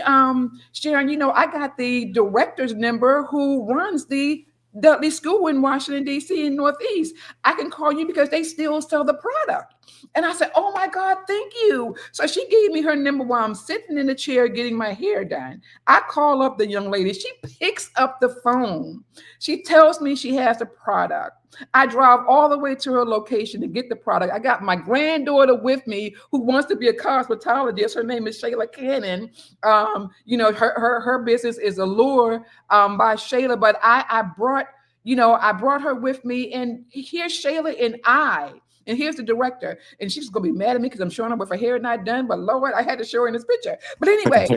Sharon, I got the director's number who runs the Dudley School in Washington, D.C. in Northeast. I can call you because they still sell the product. And I said, oh my God, thank you. So she gave me her number while I'm sitting in the chair getting my hair done. I call up the young lady. She picks up the phone. She tells me she has the product. I drive all the way to her location to get the product. I got my granddaughter with me who wants to be a cosmetologist. Her name is Shayla Cannon. Her business is Allure by Shayla, but I brought her with me, and here's Shayla and here's the director, and she's gonna be mad at me because I'm showing her with her hair not done. But Lord, I had to show her in this picture. But anyway,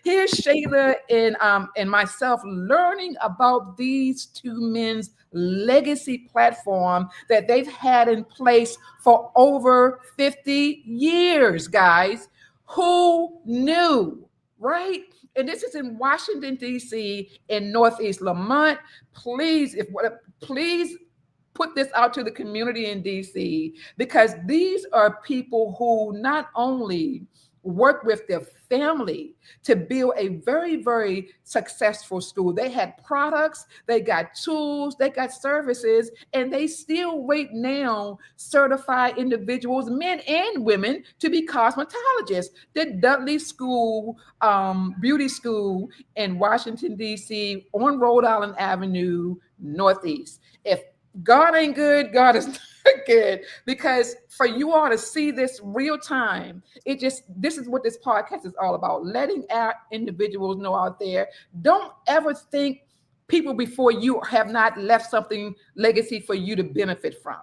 here's Shayla and myself learning about these two men's legacy platform that they've had in place for over 50 years, guys. Who knew, right? And this is in Washington, D.C. in Northeast Lamont. Please put this out to the community in DC, because these are people who not only work with their family to build a very, very successful school. They had products, they got tools, they got services, and they still right now certify individuals, men and women, to be cosmetologists. The Dudley School, beauty school in Washington, D.C. on Rhode Island Avenue, Northeast. If God ain't good, God is not good, because for you all to see this real time, this is what this podcast is all about, letting our individuals know out there. Don't ever think people before you have not left something legacy for you to benefit from.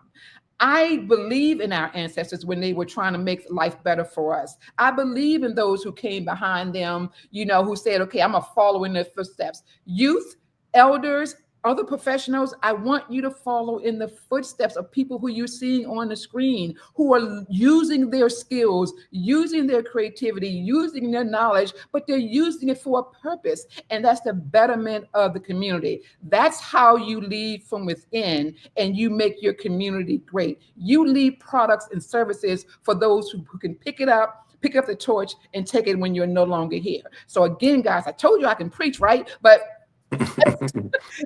I believe in our ancestors when they were trying to make life better for us. I believe in those who came behind them, who said, okay, I'm going to follow in their footsteps. Youth, elders, other professionals, I want you to follow in the footsteps of people who you're seeing on the screen, who are using their skills, using their creativity, using their knowledge, but they're using it for a purpose. And that's the betterment of the community. That's how you lead from within and you make your community great. You leave products and services for those who can pick up the torch and take it when you're no longer here. So again, guys, I told you I can preach, right? But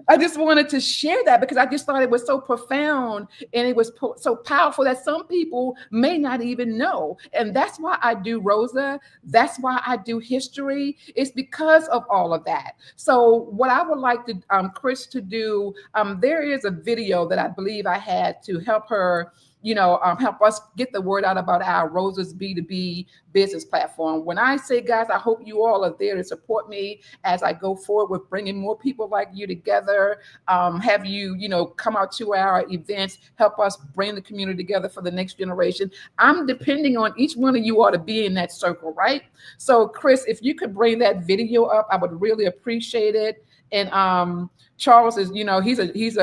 I just wanted to share that because I just thought it was so profound and it was so powerful that some people may not even know. And that's why I do Rosa. That's why I do history. It's because of all of that. So what I would like to Chris to do, there is a video that I believe I had to help her, help us get the word out about our Rosa's B2B business platform. When I say, guys, I hope you all are there to support me as I go forward with bringing more people like you together, have you, come out to our events, help us bring the community together for the next generation. I'm depending on each one of you all to be in that circle, right? So Chris, if you could bring that video up, I would really appreciate it. And Charles is, he's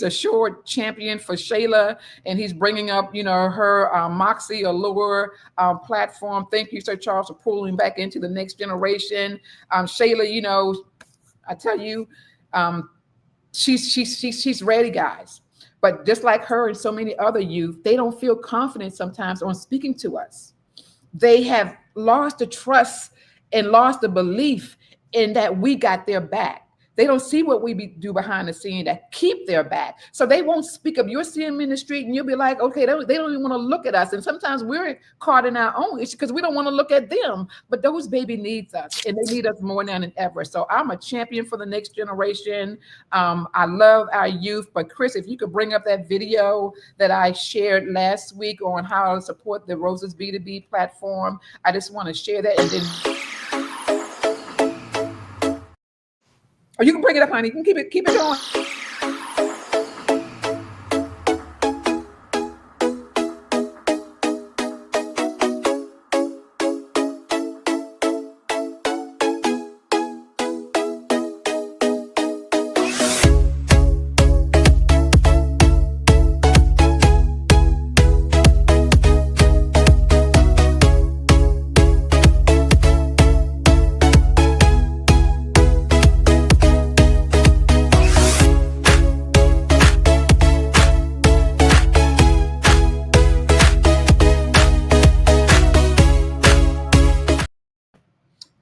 a short champion for Shayla, and he's bringing up, her Moxie Allure platform. Thank you, Sir Charles, for pulling back into the next generation. Shayla, I tell you, she's ready, guys. But just like her and so many other youth, they don't feel confident sometimes on speaking to us. They have lost the trust and lost the belief in that we got their back. They don't see what we do behind the scene that keep their back. So they won't speak up. You'll see them in the street and you'll be like, okay, they don't even want to look at us. And sometimes we're caught in our own issue because we don't want to look at them. But those baby needs us, and they need us more now than ever. So I'm a champion for the next generation. I love our youth. But Chris, if you could bring up that video that I shared last week on how to support the Roses B2B platform, I just want to share that. And then you can bring it up, honey. You can keep it going.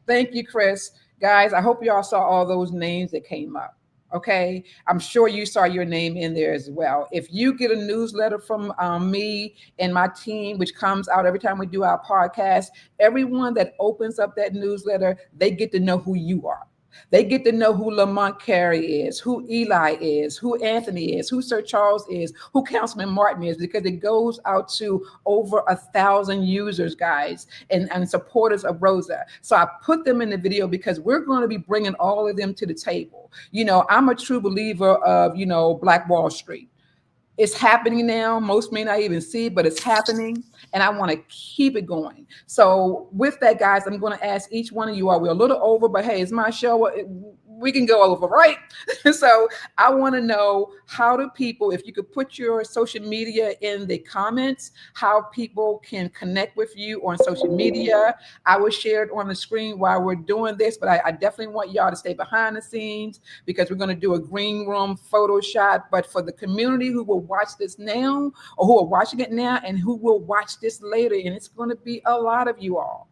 Thank you, Chris. Guys, I hope y'all saw all those names that came up. Okay. I'm sure you saw your name in there as well. If you get a newsletter from me and my team, which comes out every time we do our podcast, everyone that opens up that newsletter, they get to know who you are. They get to know who Lamont Carey is, who Eli is, who Anthony is, who Sir Charles is, who Councilman Martin is, because it goes out to over 1,000 users, guys, and supporters of Rosa. So I put them in the video because we're going to be bringing all of them to the table. I'm a true believer of, Black Wall Street. It's happening now. Most may not even see it, but it's happening. And I want to keep it going. So with that, guys, I'm going to ask each one of you all. We're a little over, but hey, it's my show. We can go over, right? So I want to know, how do people, if you could put your social media in the comments, how people can connect with you on social media. I will share it on the screen while we're doing this, but I definitely want y'all to stay behind the scenes because we're going to do a green room photo shot. But for the community who will watch this now, or who are watching it now and who will watch this later, and it's going to be a lot of you all,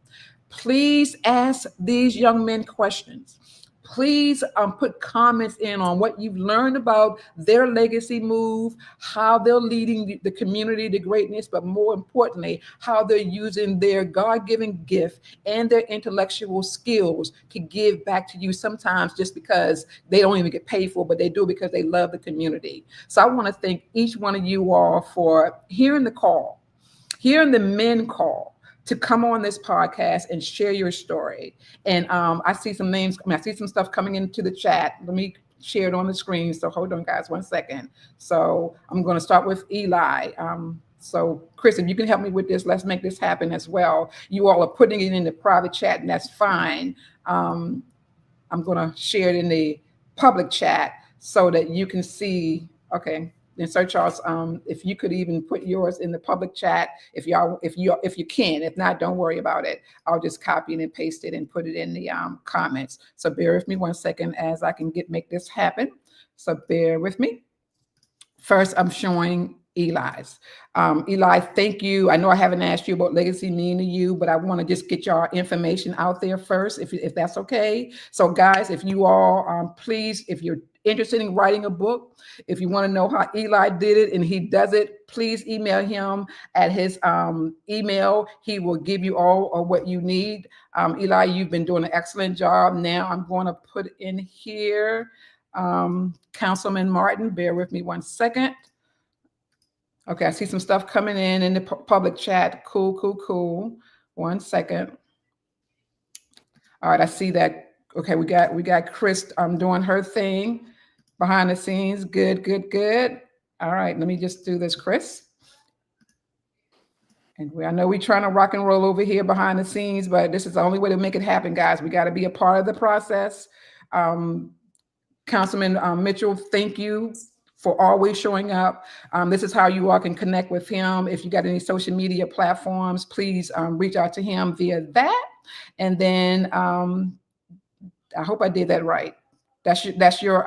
please ask these young men questions. Please put comments in on what you've learned about their legacy move, how they're leading the community to greatness, but more importantly, how they're using their God-given gift and their intellectual skills to give back to you, sometimes just because they don't even get paid for, but they do because they love the community. So I want to thank each one of you all for hearing the call, hearing the men call to come on this podcast and share your story. And I see some names, I see some stuff coming into the chat. Let me share it on the screen. So hold on, guys, 1 second. So I'm going to start with Eli. So Chris, if you can help me with this, let's make this happen as well. You all are putting it in the private chat, and that's fine. I'm going to share it in the public chat so that you can see. Okay. And Sir Charles, if you could even put yours in the public chat, if you can. If not, don't worry about it. I'll just copy it and paste it and put it in the comments. So bear with me 1 second as I can make this happen. So bear with me. First, I'm showing Eli's. Eli, thank you. I know I haven't asked you about legacy mean to you, but I want to just get your information out there first, if that's okay. So guys, if you all, please, if you're interested in writing a book, if you want to know how Eli did it and he does it, please email him at his email. He will give you all of what you need. Eli, you've been doing an excellent job. Now I'm going to put in here, Councilman Martin, bear with me one second. Okay, I see some stuff coming in the public chat. Cool, cool, cool. 1 second. All right, I see that. Okay, we got Chris doing her thing behind the scenes. Good, good, good. All right, let me just do this, Chris. And I know we're trying to rock and roll over here behind the scenes, but this is the only way to make it happen, guys. We got to be a part of the process. Councilman Mitchell, thank you for always showing up. This is how you all can connect with him. If you got any social media platforms, please reach out to him via that. And then I hope I did that right. That's your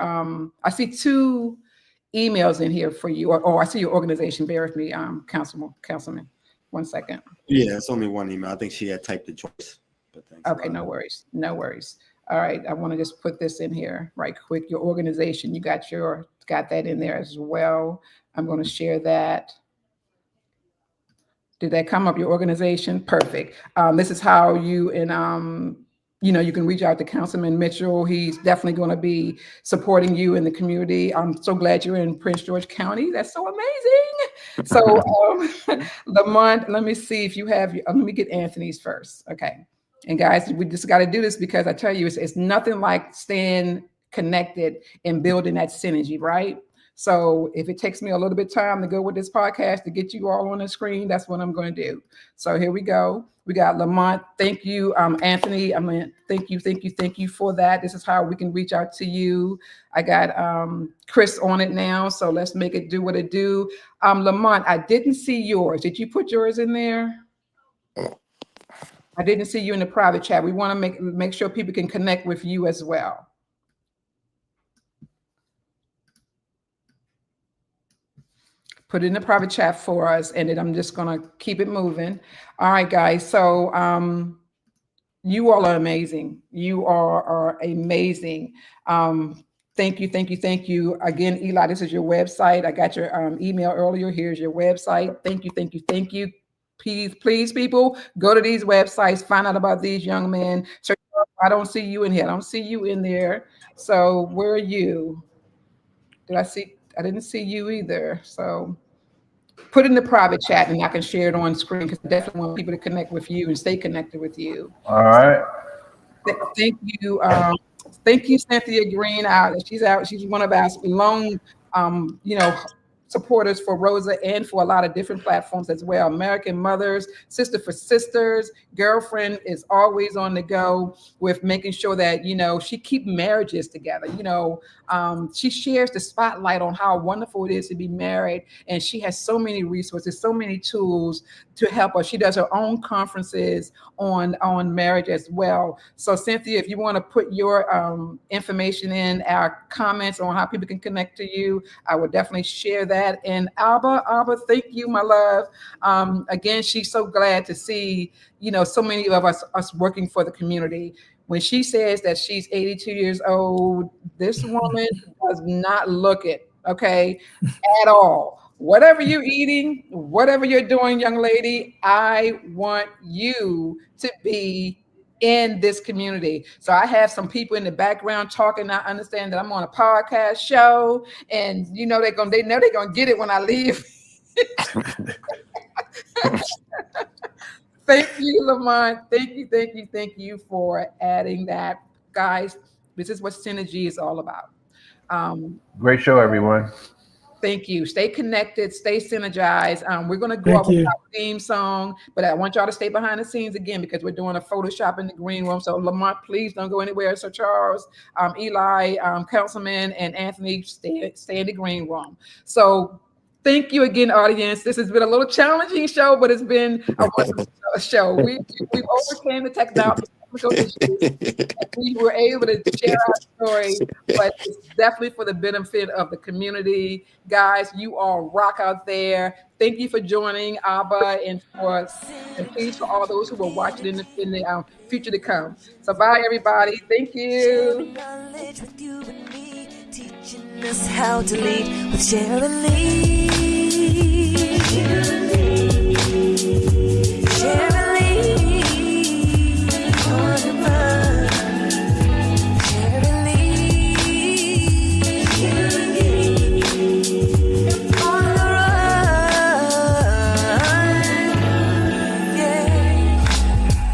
I see 2 emails in here for you, or I see your organization. Bear with me, Councilman. 1 second. Yeah, it's only one email. I think she had typed the choice. But thanks. Okay, no worries. No worries. All right, I want to just put this in here right quick. Your organization, you got that in there as well. I'm going to share that. Did that come up, your organization? Perfect. This is how you and you can reach out to Councilman Mitchell. He's definitely going to be supporting you in the community. I'm so glad you're in Prince George County. That's so amazing. So Lamont, let me see if you have, let me get Anthony's first. Okay. And guys, we just got to do this because I tell you, it's nothing like staying connected and building that synergy, right? So if it takes me a little bit of time to go with this podcast to get you all on the screen, that's what I'm going to do. So here we go. We got Lamont. Thank you, Anthony. Thank you for that. This is how we can reach out to you. I got Chris on it now, so let's make it do what it do. Lamont, I didn't see yours. Did you put yours in there? I didn't see you in the private chat. We want to make sure people can connect with you as well. Put it in the private chat for us, and then I'm just going to keep it moving. All right, guys. So you all are amazing. You are amazing. Thank you. Again, Eli, this is your website. I got your email earlier. Here's your website. Thank you. Please, people, go to these websites, find out about these young men. So I don't see you in here. I don't see you in there. So where are you? I didn't see you either. So put in the private chat and I can share it on screen because I definitely want people to connect with you and stay connected with you. All right. Thank you. Thank you, Cynthia Green. She's one of our long, supporters for Rosa and for a lot of different platforms as well. American Mothers, Sister for Sisters, Girlfriend is always on the go with making sure that, she keep marriages together. She shares the spotlight on how wonderful it is to be married. And she has so many resources, so many tools to help us. She does her own conferences on marriage as well. So Cynthia, if you want to put your information in our comments on how people can connect to you, I would definitely share that. And Alba, thank you, my love. Again, she's so glad to see, so many of us working for the community. When she says that she's 82 years old, this woman does not look it, okay, at all. Whatever you're eating, whatever you're doing, young lady, I want you to be in this community. So I have some people in the background talking. I understand that I'm on a podcast show, and they know they're gonna get it when I leave. Thank you, Lamont. Thank you for adding that, guys. This is what synergy is all about. Great show, everyone. Thank you. Stay connected. Stay synergized. We're going to go up with our theme song, but I want y'all to stay behind the scenes again because we're doing a Photoshop in the green room. So Lamont, please don't go anywhere. So Charles, Eli, Councilman, and Anthony, stay in the green room. So thank you again, audience. This has been a little challenging show, but it's been a wonderful show. We've overcame the technology technical issues. We were able to share our story, but it's definitely for the benefit of the community. Guys, you all rock out there. Thank you for joining Abba and please for all those who will watch it in the future to come. So bye, everybody. Thank you. Sharing knowledge with you and me, teaching us how to lead with Sharon Lee. Sharon Lee, on the run. Sharon Lee, on the run. Yeah.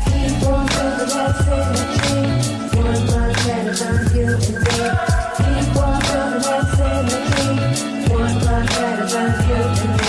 Keep on building that synergy. 1 month at a time, you and me. Keep on building that synergy. 1 month at a time, you and me.